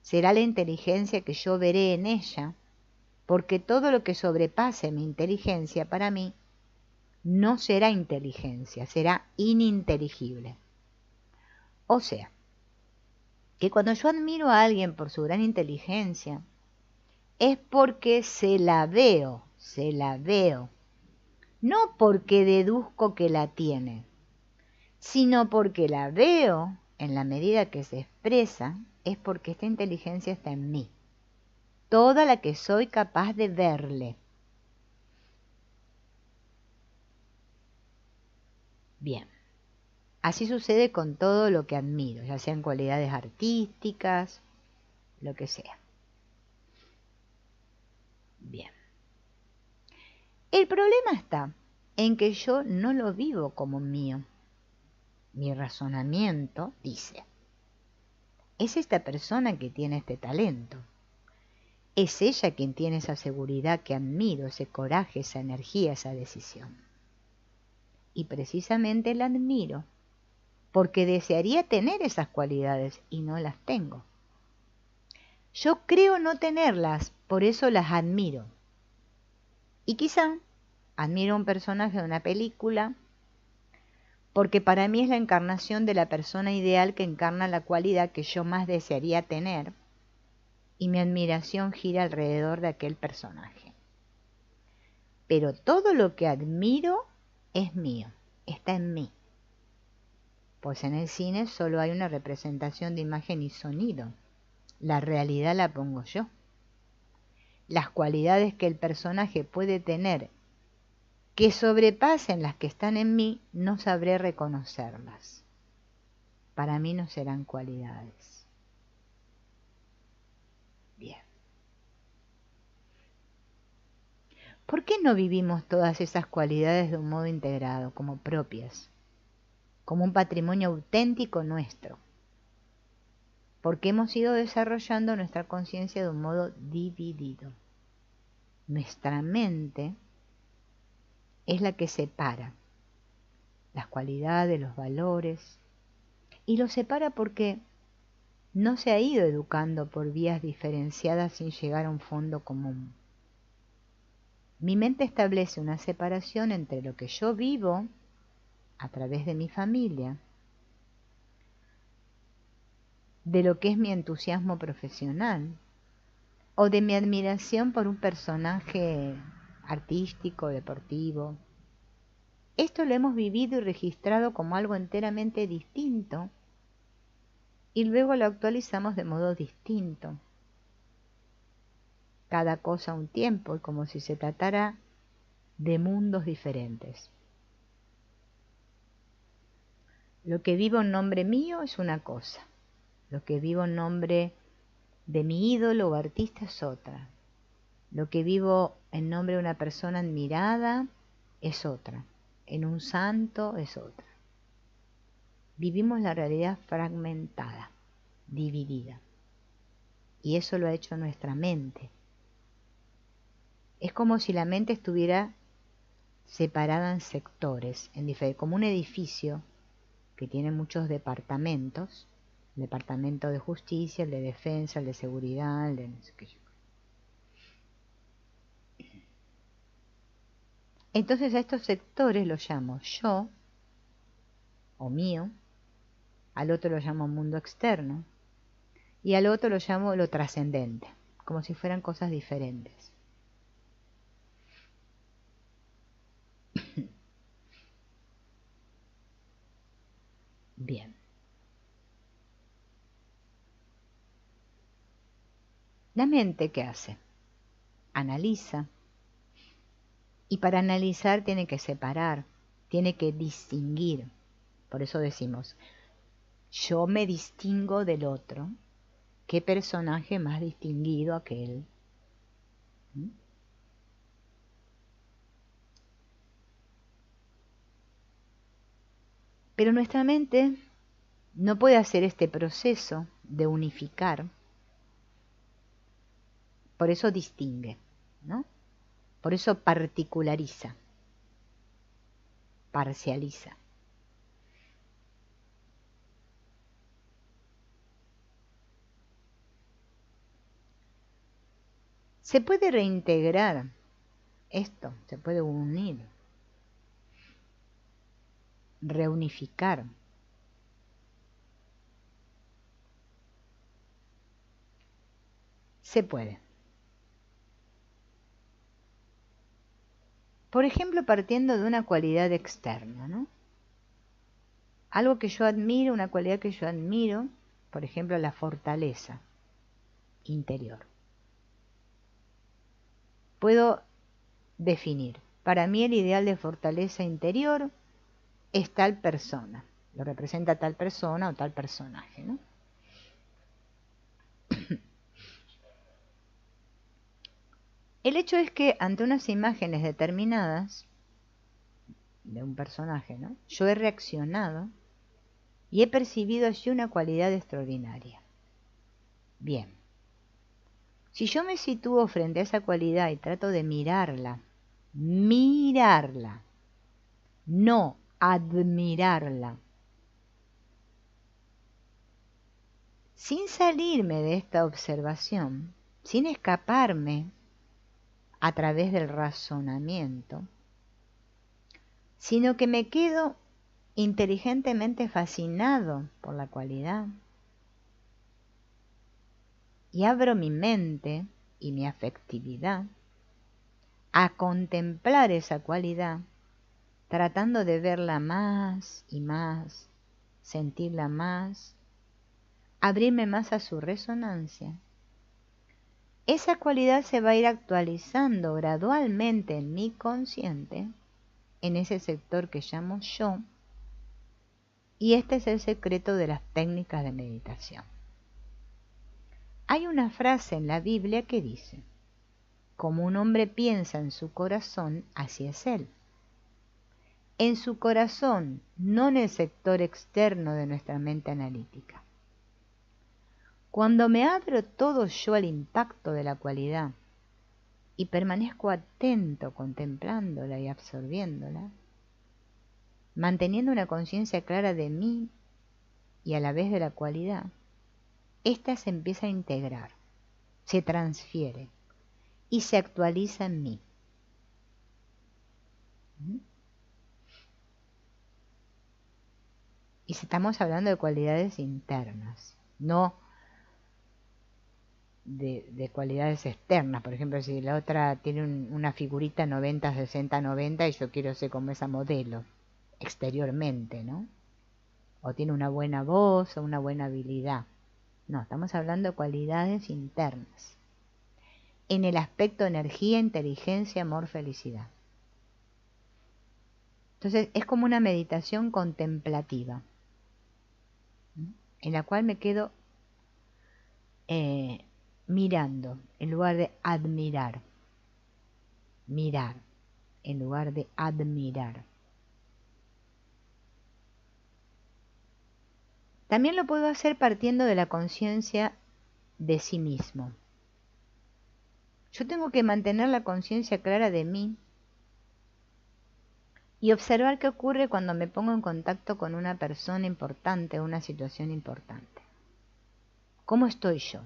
será la inteligencia que yo veré en ella, porque todo lo que sobrepase mi inteligencia para mí no será inteligencia, será ininteligible. O sea, que cuando yo admiro a alguien por su gran inteligencia, es porque se la veo, no porque deduzco que la tiene, sino porque la veo en la medida que se expresa, es porque esta inteligencia está en mí, toda la que soy capaz de verle. Bien, así sucede con todo lo que admiro, ya sean cualidades artísticas, lo que sea. Bien. El problema está en que yo no lo vivo como mío. Mi razonamiento dice, es esta persona que tiene este talento. Es ella quien tiene esa seguridad que admiro, ese coraje, esa energía, esa decisión. Y precisamente la admiro porque desearía tener esas cualidades y no las tengo. Yo creo no tenerlas, por eso las admiro. Y quizá admiro a un personaje de una película porque para mí es la encarnación de la persona ideal que encarna la cualidad que yo más desearía tener, y mi admiración gira alrededor de aquel personaje. Pero todo lo que admiro es mío, está en mí. Pues en el cine solo hay una representación de imagen y sonido. La realidad la pongo yo. Las cualidades que el personaje puede tener que sobrepasen las que están en mí, no sabré reconocerlas. Para mí no serán cualidades. Bien. ¿Por qué no vivimos todas esas cualidades de un modo integrado, como propias, como un patrimonio auténtico nuestro? Porque hemos ido desarrollando nuestra conciencia de un modo dividido. Nuestra mente es la que separa las cualidades, los valores, y los separa porque no se ha ido educando por vías diferenciadas sin llegar a un fondo común. Mi mente establece una separación entre lo que yo vivo a través de mi familia, de lo que es mi entusiasmo profesional o de mi admiración por un personaje artístico, deportivo. Esto lo hemos vivido y registrado como algo enteramente distinto y luego lo actualizamos de modo distinto. Cada cosa a un tiempo y como si se tratara de mundos diferentes. Lo que vivo en nombre mío es una cosa. Lo que vivo en nombre de mi ídolo o artista es otra. Lo que vivo en nombre de una persona admirada es otra. En un santo es otra. Vivimos la realidad fragmentada, dividida. Y eso lo ha hecho nuestra mente. Es como si la mente estuviera separada en sectores, como un edificio que tiene muchos departamentos, el departamento de justicia, el de defensa, el de seguridad, el de no sé qué. Entonces a estos sectores los llamo yo o mío, al otro lo llamo mundo externo y al otro lo llamo lo trascendente, como si fueran cosas diferentes. Bien. La mente, ¿qué hace? Analiza. Y para analizar tiene que separar, tiene que distinguir. Por eso decimos, yo me distingo del otro. ¿Qué personaje más distinguido aquel? ¿Mm? Pero nuestra mente no puede hacer este proceso de unificar. Por eso distingue, ¿no? Por eso particulariza, parcializa. Se puede reintegrar esto, se puede unir, reunificar. Se puede. Por ejemplo, partiendo de una cualidad externa, ¿no? Algo que yo admiro, una cualidad que yo admiro, por ejemplo, la fortaleza interior. Puedo definir, para mí el ideal de fortaleza interior es tal persona, lo representa tal persona o tal personaje, ¿no? El hecho es que ante unas imágenes determinadas de un personaje, ¿no? Yo he reaccionado y he percibido allí una cualidad extraordinaria. Bien, si yo me sitúo frente a esa cualidad y trato de mirarla, no admirarla, sin salirme de esta observación, sin escaparme a través del razonamiento, sino que me quedo inteligentemente fascinado por la cualidad y abro mi mente y mi afectividad a contemplar esa cualidad, tratando de verla más y más, sentirla más, abrirme más a su resonancia. Esa cualidad se va a ir actualizando gradualmente en mi consciente, en ese sector que llamo yo, y este es el secreto de las técnicas de meditación. Hay una frase en la Biblia que dice, como un hombre piensa en su corazón, así es él. En su corazón, no en el sector externo de nuestra mente analítica. Cuando me abro todo yo al impacto de la cualidad, y permanezco atento contemplándola y absorbiéndola, manteniendo una conciencia clara de mí y a la vez de la cualidad, ésta se empieza a integrar, se transfiere y se actualiza en mí. Y si estamos hablando de cualidades internas, no de cualidades externas. Por ejemplo, si la otra tiene una figurita 90, 60, 90 y yo quiero ser como esa modelo exteriormente, ¿no? O tiene una buena voz o una buena habilidad. No, estamos hablando de cualidades internas. En el aspecto energía, inteligencia, amor, felicidad. Entonces es como una meditación contemplativa, en la cual me quedo mirando en lugar de admirar. Mirar en lugar de admirar. También lo puedo hacer partiendo de la conciencia de sí mismo. Yo tengo que mantener la conciencia clara de mí y observar qué ocurre cuando me pongo en contacto con una persona importante o una situación importante. ¿Cómo estoy yo?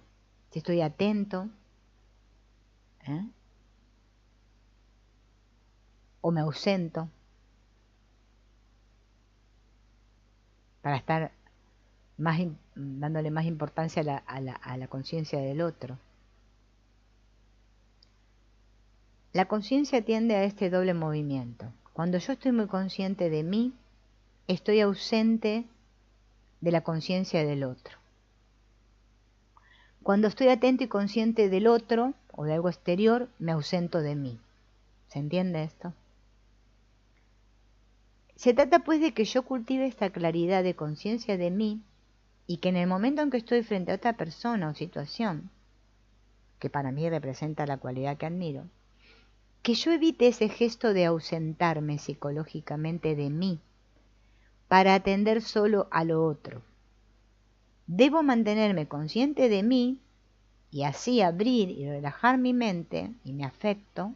Si estoy atento, o me ausento para estar dándole más importancia a la conciencia del otro. La conciencia tiende a este doble movimiento. Cuando yo estoy muy consciente de mí, estoy ausente de la conciencia del otro. Cuando estoy atento y consciente del otro o de algo exterior, me ausento de mí. ¿Se entiende esto? Se trata pues de que yo cultive esta claridad de conciencia de mí y que en el momento en que estoy frente a otra persona o situación, que para mí representa la cualidad que admiro, que yo evite ese gesto de ausentarme psicológicamente de mí para atender solo a lo otro. Debo mantenerme consciente de mí y así abrir y relajar mi mente y mi afecto,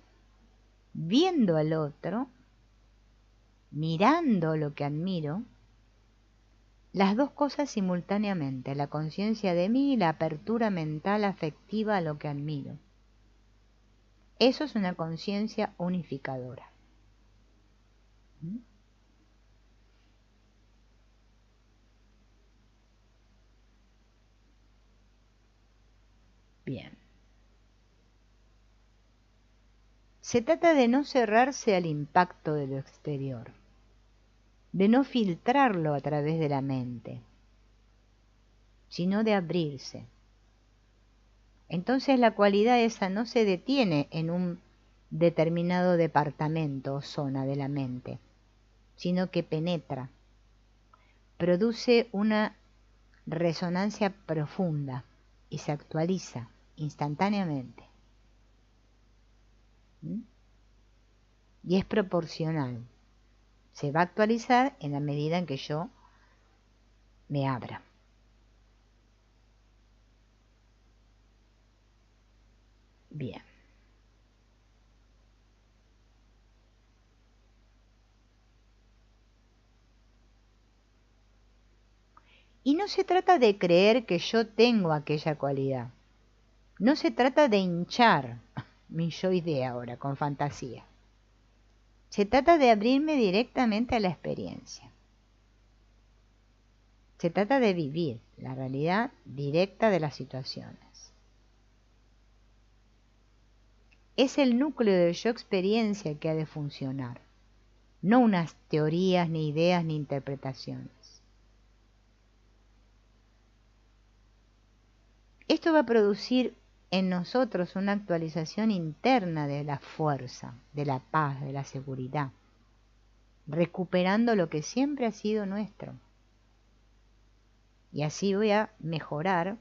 viendo al otro, mirando lo que admiro, las dos cosas simultáneamente, la conciencia de mí y la apertura mental afectiva a lo que admiro. Eso es una conciencia unificadora. Bien. Se trata de no cerrarse al impacto de lo exterior, de no filtrarlo a través de la mente, sino de abrirse. Entonces la cualidad esa no se detiene en un determinado departamento o zona de la mente, sino que penetra, produce una resonancia profunda y se actualiza instantáneamente. Y es proporcional. Se va a actualizar en la medida en que yo me abra. Bien. Y no se trata de creer que yo tengo aquella cualidad. No se trata de hinchar mi yo-idea ahora con fantasía. Se trata de abrirme directamente a la experiencia. Se trata de vivir la realidad directa de las situaciones. Es el núcleo de yo experiencia que ha de funcionar, no unas teorías, ni ideas, ni interpretaciones. Esto va a producir en nosotros una actualización interna de la fuerza, de la paz, de la seguridad, recuperando lo que siempre ha sido nuestro. Y así voy a mejorar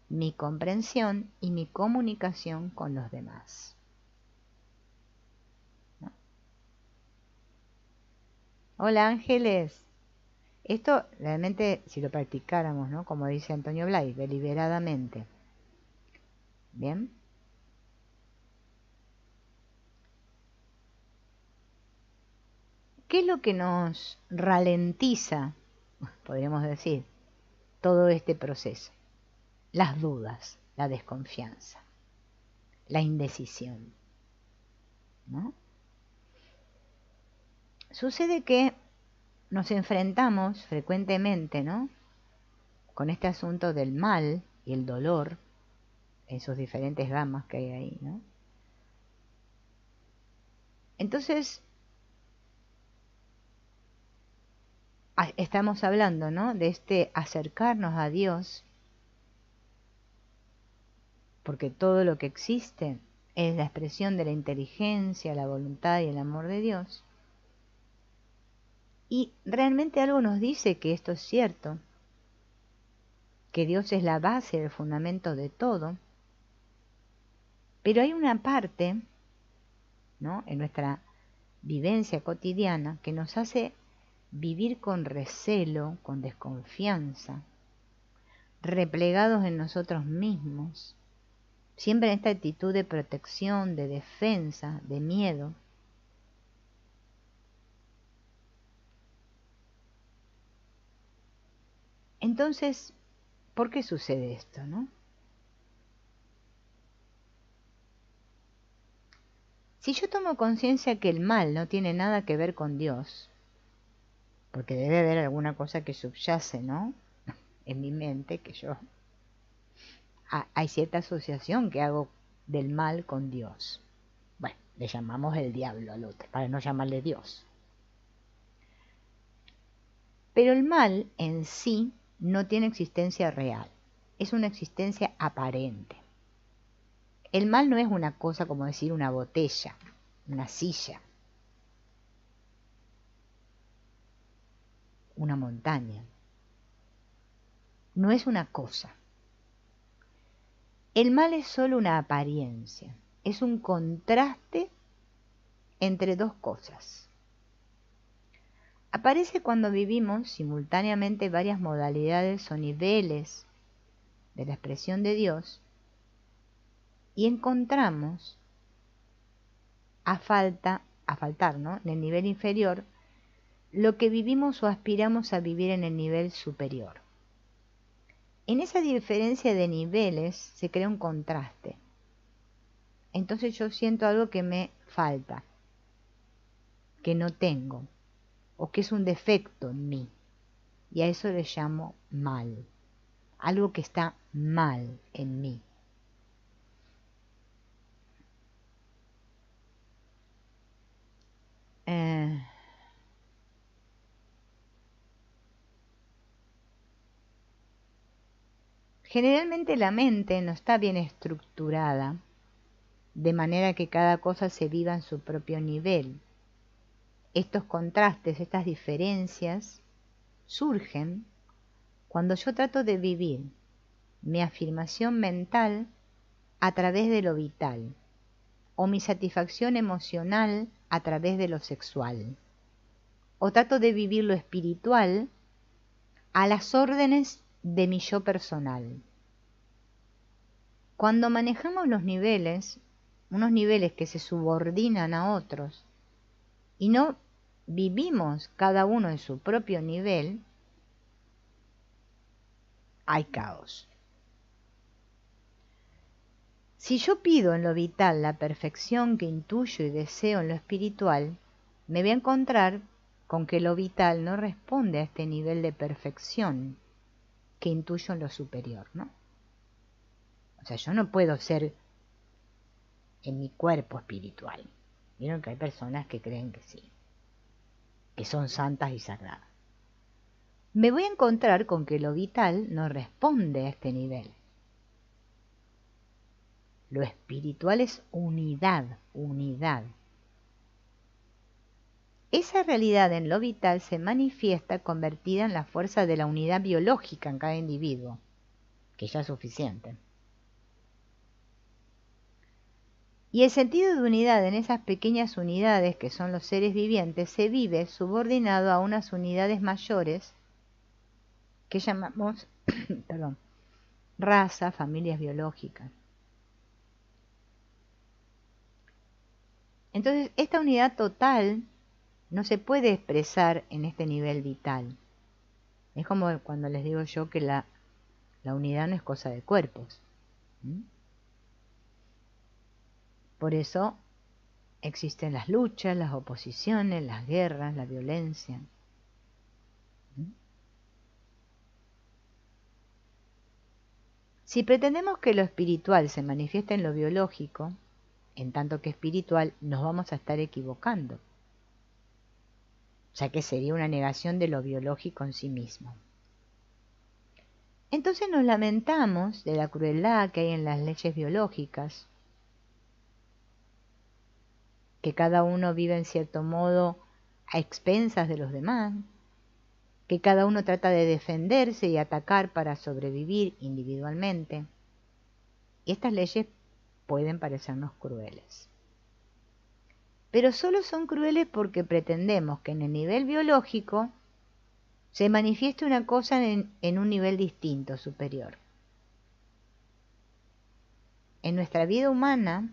mi comprensión y mi comunicación con los demás. ¿No? Hola Ángeles. Esto realmente, si lo practicáramos, ¿no? Como dice Antonio Blay, deliberadamente. ¿Bien? ¿Qué es lo que nos ralentiza, podríamos decir, todo este proceso? Las dudas, la desconfianza, la indecisión, ¿no? Sucede que nos enfrentamos frecuentemente, ¿no?, con este asunto del mal y el dolor en sus diferentes gamas que hay ahí, ¿no? Entonces, estamos hablando, ¿no?, de este acercarnos a Dios, porque todo lo que existe es la expresión de la inteligencia, la voluntad y el amor de Dios. Y realmente algo nos dice que esto es cierto, que Dios es la base, el fundamento de todo. Pero hay una parte, ¿no?, en nuestra vivencia cotidiana que nos hace vivir con recelo, con desconfianza, replegados en nosotros mismos, siempre en esta actitud de protección, de defensa, de miedo. Entonces, ¿por qué sucede esto, no? Si yo tomo conciencia que el mal no tiene nada que ver con Dios, porque debe haber alguna cosa que subyace, ¿no?, en mi mente, que yo... hay cierta asociación que hago del mal con Dios. Bueno, le llamamos el diablo al otro, para no llamarle Dios. Pero el mal en sí no tiene existencia real, es una existencia aparente. El mal no es una cosa como decir una botella, una silla, una montaña. No es una cosa. El mal es solo una apariencia, es un contraste entre dos cosas. Aparece cuando vivimos simultáneamente varias modalidades o niveles de la expresión de Dios y encontramos a faltar, ¿no?, en el nivel inferior, lo que vivimos o aspiramos a vivir en el nivel superior. En esa diferencia de niveles se crea un contraste. Entonces yo siento algo que me falta, que no tengo, o que es un defecto en mí, y a eso le llamo mal, algo que está mal en mí. Generalmente la mente no está bien estructurada, de manera que cada cosa se viva en su propio nivel. Estos contrastes, estas diferencias, surgen cuando yo trato de vivir mi afirmación mental a través de lo vital, o mi satisfacción emocional a través de lo sexual, o trato de vivir lo espiritual a las órdenes de mi yo personal. Cuando manejamos los niveles, unos niveles que se subordinan a otros, y no vivimos cada uno en su propio nivel, hay caos. Si yo pido en lo vital la perfección que intuyo y deseo en lo espiritual, me voy a encontrar con que lo vital no responde a este nivel de perfección que intuyo en lo superior, ¿no? O sea, yo no puedo ser en mi cuerpo espiritual. Vieron que hay personas que creen que sí, que son santas y sagradas. Me voy a encontrar con que lo vital no responde a este nivel. Lo espiritual es unidad, unidad. Esa realidad en lo vital se manifiesta convertida en la fuerza de la unidad biológica en cada individuo, que ya es suficiente. Y el sentido de unidad en esas pequeñas unidades que son los seres vivientes se vive subordinado a unas unidades mayores que llamamos raza, familias biológicas. Entonces, esta unidad total no se puede expresar en este nivel vital. Es como cuando les digo yo que la unidad no es cosa de cuerpos. Por eso existen las luchas, las oposiciones, las guerras, la violencia. Si pretendemos que lo espiritual se manifieste en lo biológico, en tanto que espiritual, nos vamos a estar equivocando, ya que sería una negación de lo biológico en sí mismo. Entonces nos lamentamos de la crueldad que hay en las leyes biológicas, que cada uno vive en cierto modo a expensas de los demás, que cada uno trata de defenderse y atacar para sobrevivir individualmente. Y estas leyes pueden parecernos crueles. Pero solo son crueles porque pretendemos que en el nivel biológico se manifieste una cosa en un nivel distinto, superior. En nuestra vida humana,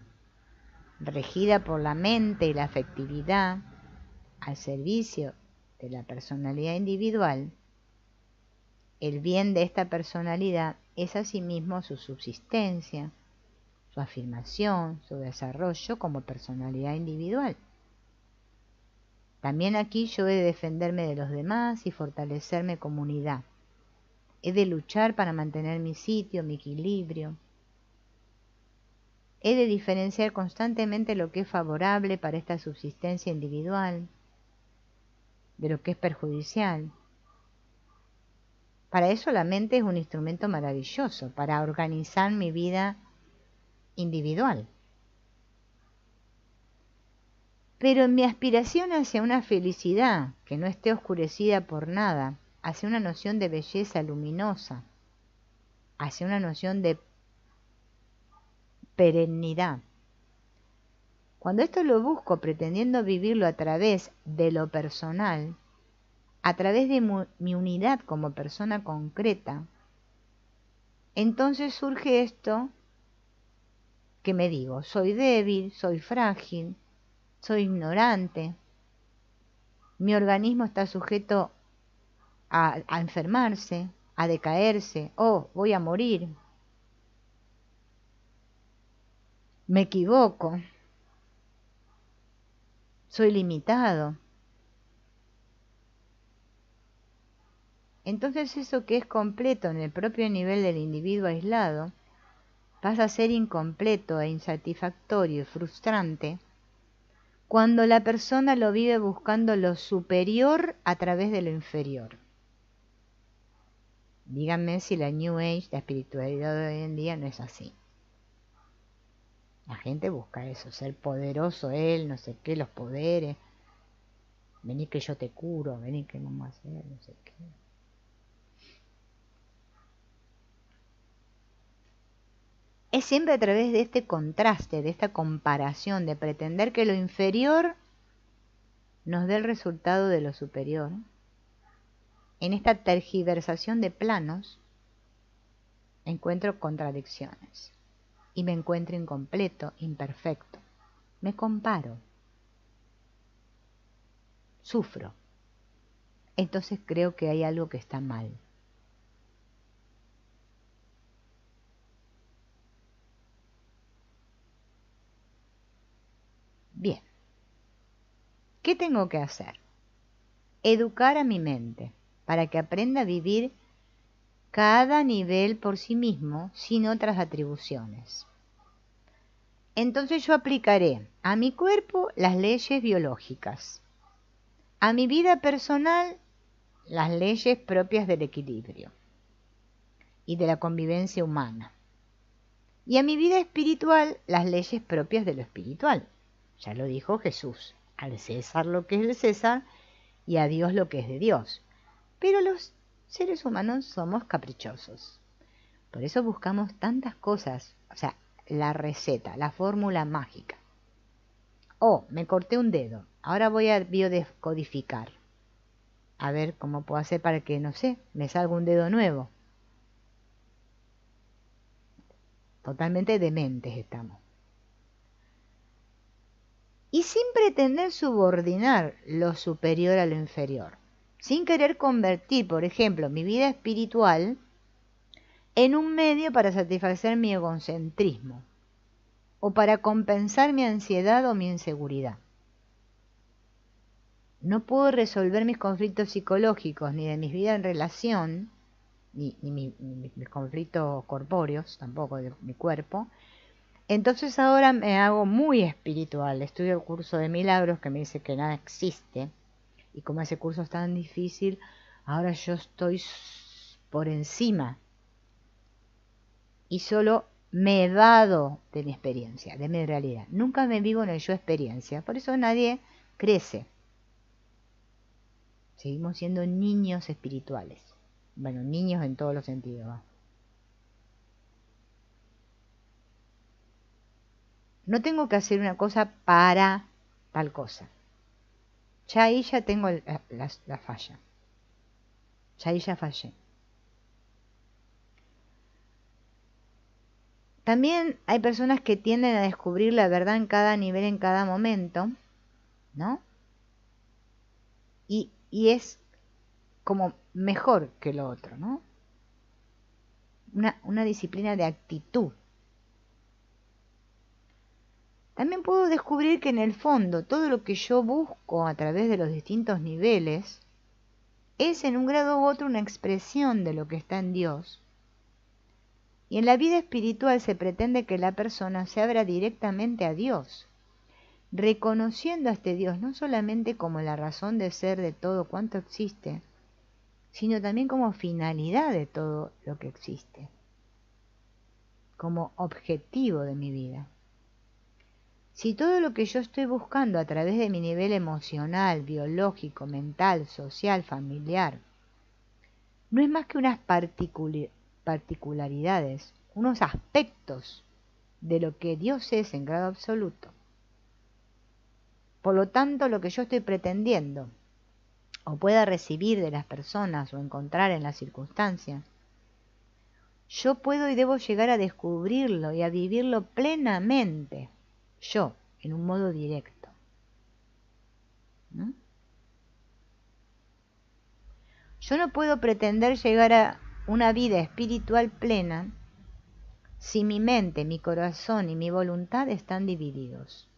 regida por la mente y la afectividad, al servicio de la personalidad individual, el bien de esta personalidad es asimismo su subsistencia, su afirmación, su desarrollo como personalidad individual. También aquí yo he de defenderme de los demás y fortalecerme como unidad. He de luchar para mantener mi sitio, mi equilibrio. He de diferenciar constantemente lo que es favorable para esta subsistencia individual de lo que es perjudicial. Para eso la mente es un instrumento maravilloso, para organizar mi vida individual. Pero en mi aspiración hacia una felicidad que no esté oscurecida por nada, hacia una noción de belleza luminosa, hacia una noción de perennidad. Cuando esto lo busco pretendiendo vivirlo a través de lo personal, a través de mi unidad como persona concreta, entonces surge esto que me digo, soy débil, soy frágil, soy ignorante, mi organismo está sujeto a enfermarse, a decaerse, voy a morir, me equivoco, soy limitado. Entonces eso que es completo en el propio nivel del individuo aislado, pasa a ser incompleto e insatisfactorio y frustrante cuando la persona lo vive buscando lo superior a través de lo inferior. Díganme si la New Age, la espiritualidad de hoy en día no es así. La gente busca eso, ser poderoso él, no sé qué, los poderes. Vení que yo te curo, vení que vamos a hacer, no sé qué. Es siempre a través de este contraste, de esta comparación, de pretender que lo inferior nos dé el resultado de lo superior. En esta tergiversación de planos encuentro contradicciones y me encuentro incompleto, imperfecto. Me comparo, sufro. Entonces creo que hay algo que está mal. Bien, ¿qué tengo que hacer? Educar a mi mente para que aprenda a vivir cada nivel por sí mismo sin otras atribuciones. Entonces yo aplicaré a mi cuerpo las leyes biológicas, a mi vida personal las leyes propias del equilibrio y de la convivencia humana, y a mi vida espiritual las leyes propias de lo espiritual. Ya lo dijo Jesús, al César lo que es del César y a Dios lo que es de Dios. Pero los seres humanos somos caprichosos. Por eso buscamos tantas cosas, o sea, la receta, la fórmula mágica. Me corté un dedo, ahora voy a biodescodificar. A ver cómo puedo hacer para que, no sé, me salga un dedo nuevo. Totalmente dementes estamos. y sin pretender subordinar lo superior a lo inferior, sin querer convertir, por ejemplo, mi vida espiritual en un medio para satisfacer mi egocentrismo o para compensar mi ansiedad o mi inseguridad. No puedo resolver mis conflictos psicológicos ni de mis vidas en relación, ni mis conflictos corpóreos, tampoco de mi cuerpo. Entonces ahora me hago muy espiritual, estudio el curso de milagros que me dice que nada existe, y como ese curso es tan difícil, ahora yo estoy por encima y solo me evado de mi experiencia, de mi realidad. Nunca me vivo en el yo experiencia, por eso nadie crece. Seguimos siendo niños espirituales. Bueno, niños en todos los sentidos, ¿va? No tengo que hacer una cosa para tal cosa. Ya ahí ya tengo la falla. Ya ahí ya fallé. También hay personas que tienden a descubrir la verdad en cada nivel, en cada momento, ¿no? Y es como mejor que lo otro, ¿no? Una disciplina de actitud. También puedo descubrir que en el fondo todo lo que yo busco a través de los distintos niveles es en un grado u otro una expresión de lo que está en Dios. Y en la vida espiritual se pretende que la persona se abra directamente a Dios, reconociendo a este Dios no solamente como la razón de ser de todo cuanto existe, sino también como finalidad de todo lo que existe, como objetivo de mi vida. Si todo lo que yo estoy buscando a través de mi nivel emocional, biológico, mental, social, familiar, no es más que unas particularidades, unos aspectos de lo que Dios es en grado absoluto. Por lo tanto, lo que yo estoy pretendiendo o pueda recibir de las personas o encontrar en las circunstancias, yo puedo y debo llegar a descubrirlo y a vivirlo plenamente, yo, en un modo directo. ¿No? Yo no puedo pretender llegar a una vida espiritual plena si mi mente, mi corazón y mi voluntad están divididos.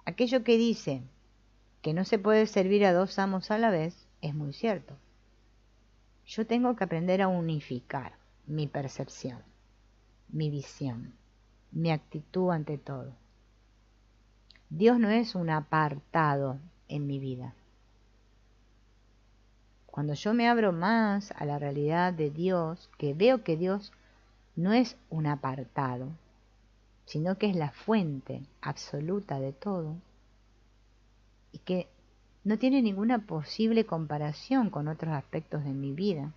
Aquello que dice que no se puede servir a dos amos a la vez es muy cierto. Yo tengo que aprender a unificar mi percepción, mi visión, mi actitud ante todo. Dios no es un apartado en mi vida. Cuando yo me abro más a la realidad de Dios, que veo que Dios no es un apartado, sino que es la fuente absoluta de todo, y que no tiene ninguna posible comparación con otros aspectos de mi vida,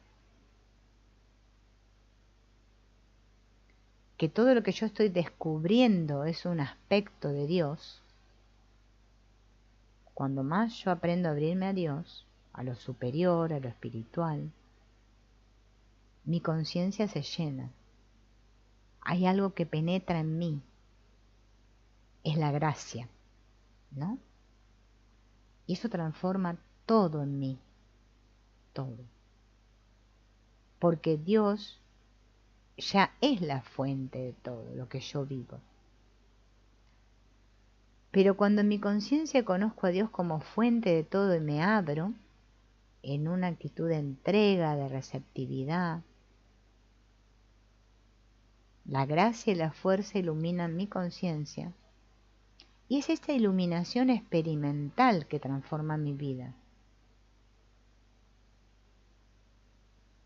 que todo lo que yo estoy descubriendo es un aspecto de Dios. Cuando más yo aprendo a abrirme a Dios, a lo superior, a lo espiritual, mi conciencia se llena. Hay algo que penetra en mí, es la gracia, ¿no? Y eso transforma todo en mí, todo. Porque Dios ya es la fuente de todo lo que yo vivo. Pero cuando en mi conciencia conozco a Dios como fuente de todo y me abro en una actitud de entrega, de receptividad, la gracia y la fuerza iluminan mi conciencia. Y es esta iluminación experimental que transforma mi vida.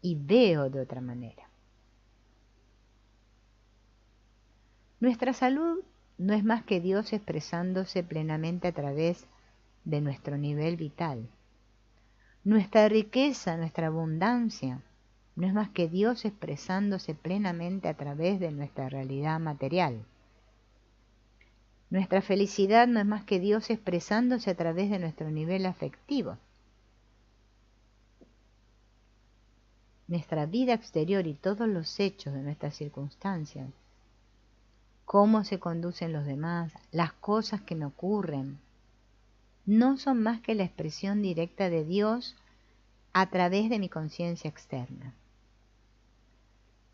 Y veo de otra manera. Nuestra salud no es más que Dios expresándose plenamente a través de nuestro nivel vital. Nuestra riqueza, nuestra abundancia, no es más que Dios expresándose plenamente a través de nuestra realidad material. Nuestra felicidad no es más que Dios expresándose a través de nuestro nivel afectivo. Nuestra vida exterior y todos los hechos de nuestras circunstancias cómo se conducen los demás, las cosas que me ocurren, no son más que la expresión directa de Dios a través de mi conciencia externa.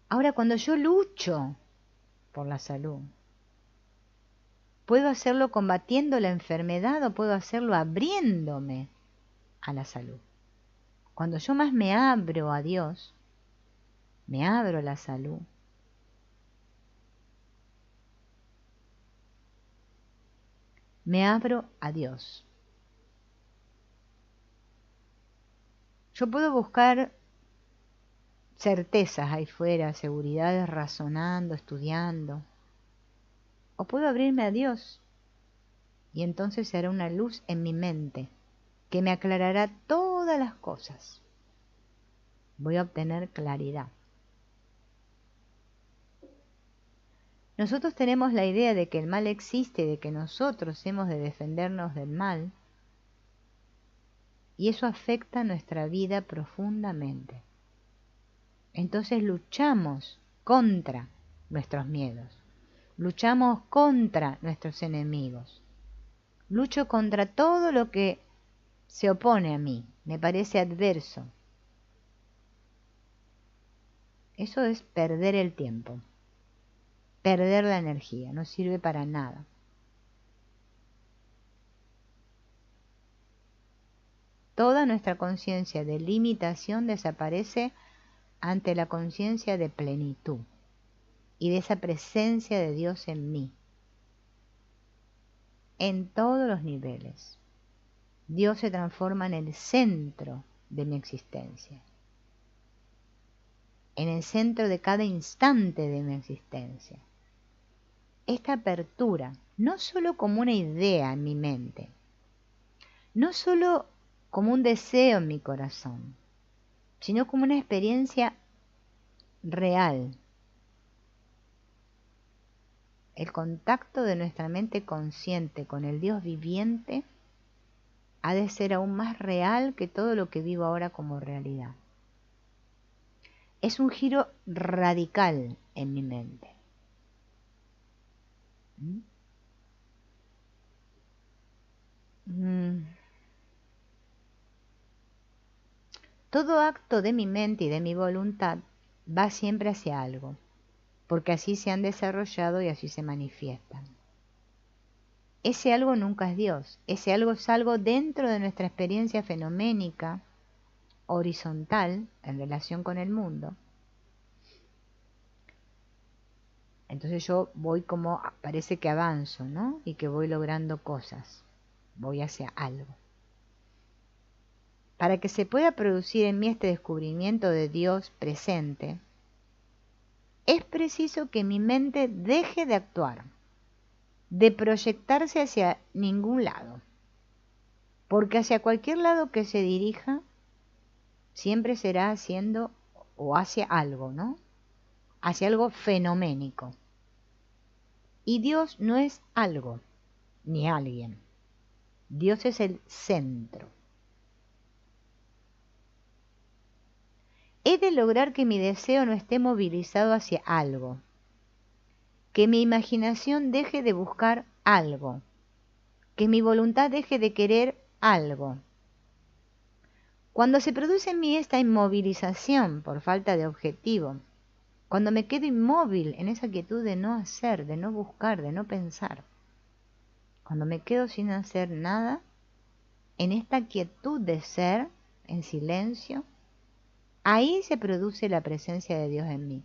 Ahora, cuando yo lucho por la salud, puedo hacerlo combatiendo la enfermedad o puedo hacerlo abriéndome a la salud. Cuando yo más me abro a Dios, me abro a la salud, me abro a Dios. Yo puedo buscar certezas ahí fuera, seguridades razonando, estudiando, o puedo abrirme a Dios y entonces se hará una luz en mi mente que me aclarará todas las cosas. Voy a obtener claridad. Nosotros tenemos la idea de que el mal existe y de que nosotros hemos de defendernos del mal, y eso afecta nuestra vida profundamente. Entonces luchamos contra nuestros miedos, luchamos contra nuestros enemigos, lucho contra todo lo que se opone a mí, me parece adverso. Eso es perder el tiempo, perder la energía, no sirve para nada. Toda nuestra conciencia de limitación desaparece ante la conciencia de plenitud y de esa presencia de Dios en mí, en todos los niveles. Dios se transforma en el centro de mi existencia, en el centro de cada instante de mi existencia. Esta apertura, no solo como una idea en mi mente, no solo como un deseo en mi corazón, sino como una experiencia real. El contacto de nuestra mente consciente con el Dios viviente ha de ser aún más real que todo lo que vivo ahora como realidad. Es un giro radical en mi mente. Todo acto de mi mente y de mi voluntad va siempre hacia algo, porque así se han desarrollado y así se manifiestan. Ese algo nunca es Dios, ese algo es algo dentro de nuestra experiencia fenoménica, horizontal, en relación con el mundo. Entonces yo voy como, parece que avanzo, ¿no? Y que voy logrando cosas, voy hacia algo. Para que se pueda producir en mí este descubrimiento de Dios presente, es preciso que mi mente deje de actuar, de proyectarse hacia ningún lado, porque hacia cualquier lado que se dirija, siempre será haciendo o hacia algo, ¿no? Hacia algo fenoménico. Y Dios no es algo, ni alguien. Dios es el centro. He de lograr que mi deseo no esté movilizado hacia algo, que mi imaginación deje de buscar algo, que mi voluntad deje de querer algo. Cuando se produce en mí esta inmovilización por falta de objetivo, cuando me quedo inmóvil en esa quietud de no hacer, de no buscar, de no pensar, cuando me quedo sin hacer nada, en esta quietud de ser, en silencio, ahí se produce la presencia de Dios en mí.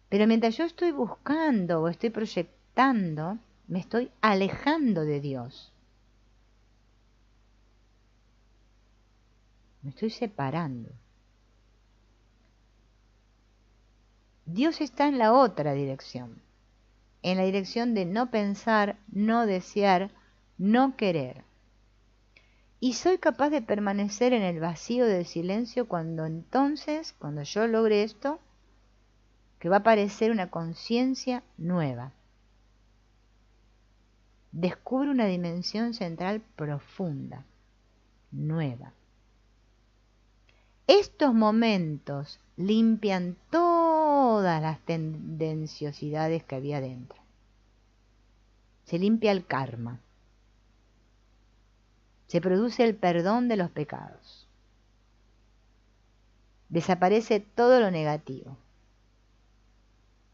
Pero mientras yo estoy buscando o estoy proyectando, me estoy alejando de Dios. Me estoy separando. Dios está en la otra dirección, en la dirección de no pensar, no desear, no querer. Y soy capaz de permanecer en el vacío del silencio cuando yo logre esto, que va a aparecer una conciencia nueva. Descubre una dimensión central profunda, nueva. Estos momentos limpian todo todas las tendenciosidades que había dentro. Se limpia el karma. Se produce el perdón de los pecados. Desaparece todo lo negativo.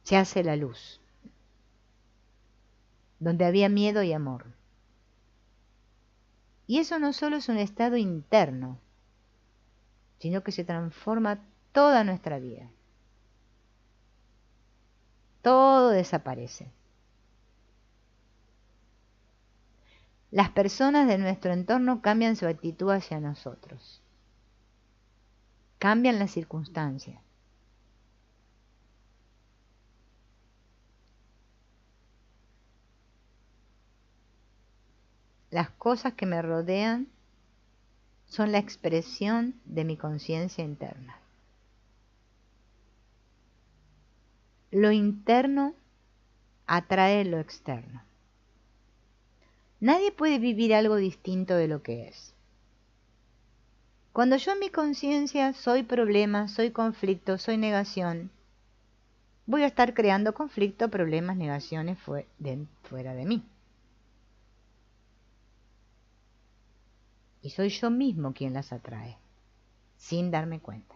Se hace la luz. Donde había miedo y amor. Y eso no solo es un estado interno, sino que se transforma toda nuestra vida. Todo desaparece. Las personas de nuestro entorno cambian su actitud hacia nosotros. Cambian las circunstancias. Las cosas que me rodean son la expresión de mi conciencia interna. Lo interno atrae lo externo. Nadie puede vivir algo distinto de lo que es. Cuando yo en mi conciencia soy problema, soy conflicto, soy negación, voy a estar creando conflicto, problemas, negaciones fuera de mí. Y soy yo mismo quien las atrae, sin darme cuenta.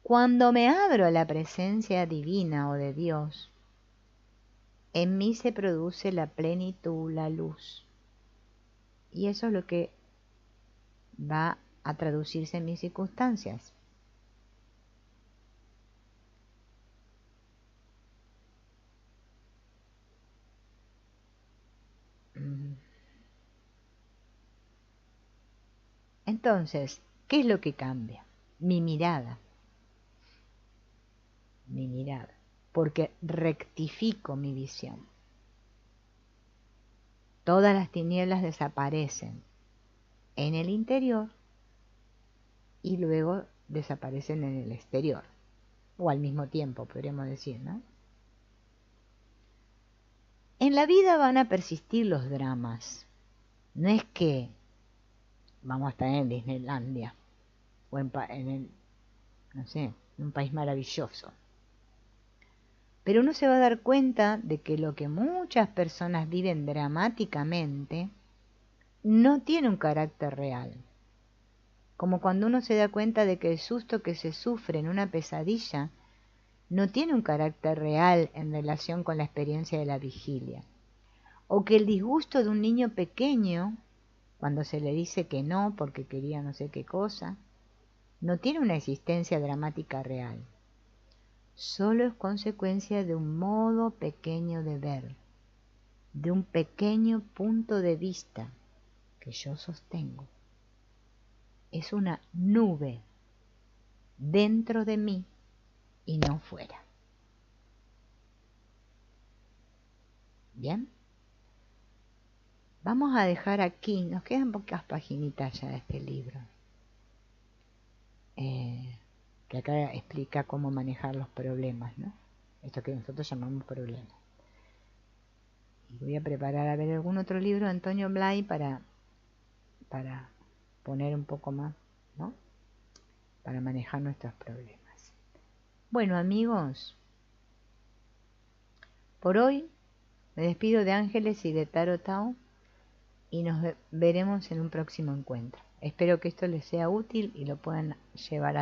Cuando me abro a la presencia divina o de Dios, en mí se produce la plenitud, la luz. Y eso es lo que va a traducirse en mis circunstancias. Entonces, ¿qué es lo que cambia? Mi mirada. Mi mirada. Porque rectifico mi visión. Todas las tinieblas desaparecen en el interior y luego desaparecen en el exterior. O al mismo tiempo, podríamos decir, ¿no? En la vida van a persistir los dramas. No es que vamos a estar en Disneylandia o en un país maravilloso. Pero uno se va a dar cuenta de que lo que muchas personas viven dramáticamente no tiene un carácter real. Como cuando uno se da cuenta de que el susto que se sufre en una pesadilla no tiene un carácter real en relación con la experiencia de la vigilia. O que el disgusto de un niño pequeño, cuando se le dice que no porque quería no sé qué cosa, no tiene una existencia dramática real. Solo es consecuencia de un modo pequeño de ver, de un pequeño punto de vista que yo sostengo. Es una nube dentro de mí y no fuera. ¿Bien? Vamos a dejar aquí, nos quedan pocas paginitas ya de este libro, que acá explica cómo manejar los problemas, ¿no? Esto que nosotros llamamos problemas. Y voy a preparar a ver algún otro libro de Antonio Blay para poner un poco más, ¿no? Para manejar nuestros problemas. Bueno, amigos, por hoy me despido de Ángeles y de Tarot Tao y nos veremos en un próximo encuentro. Espero que esto les sea útil y lo puedan llevar a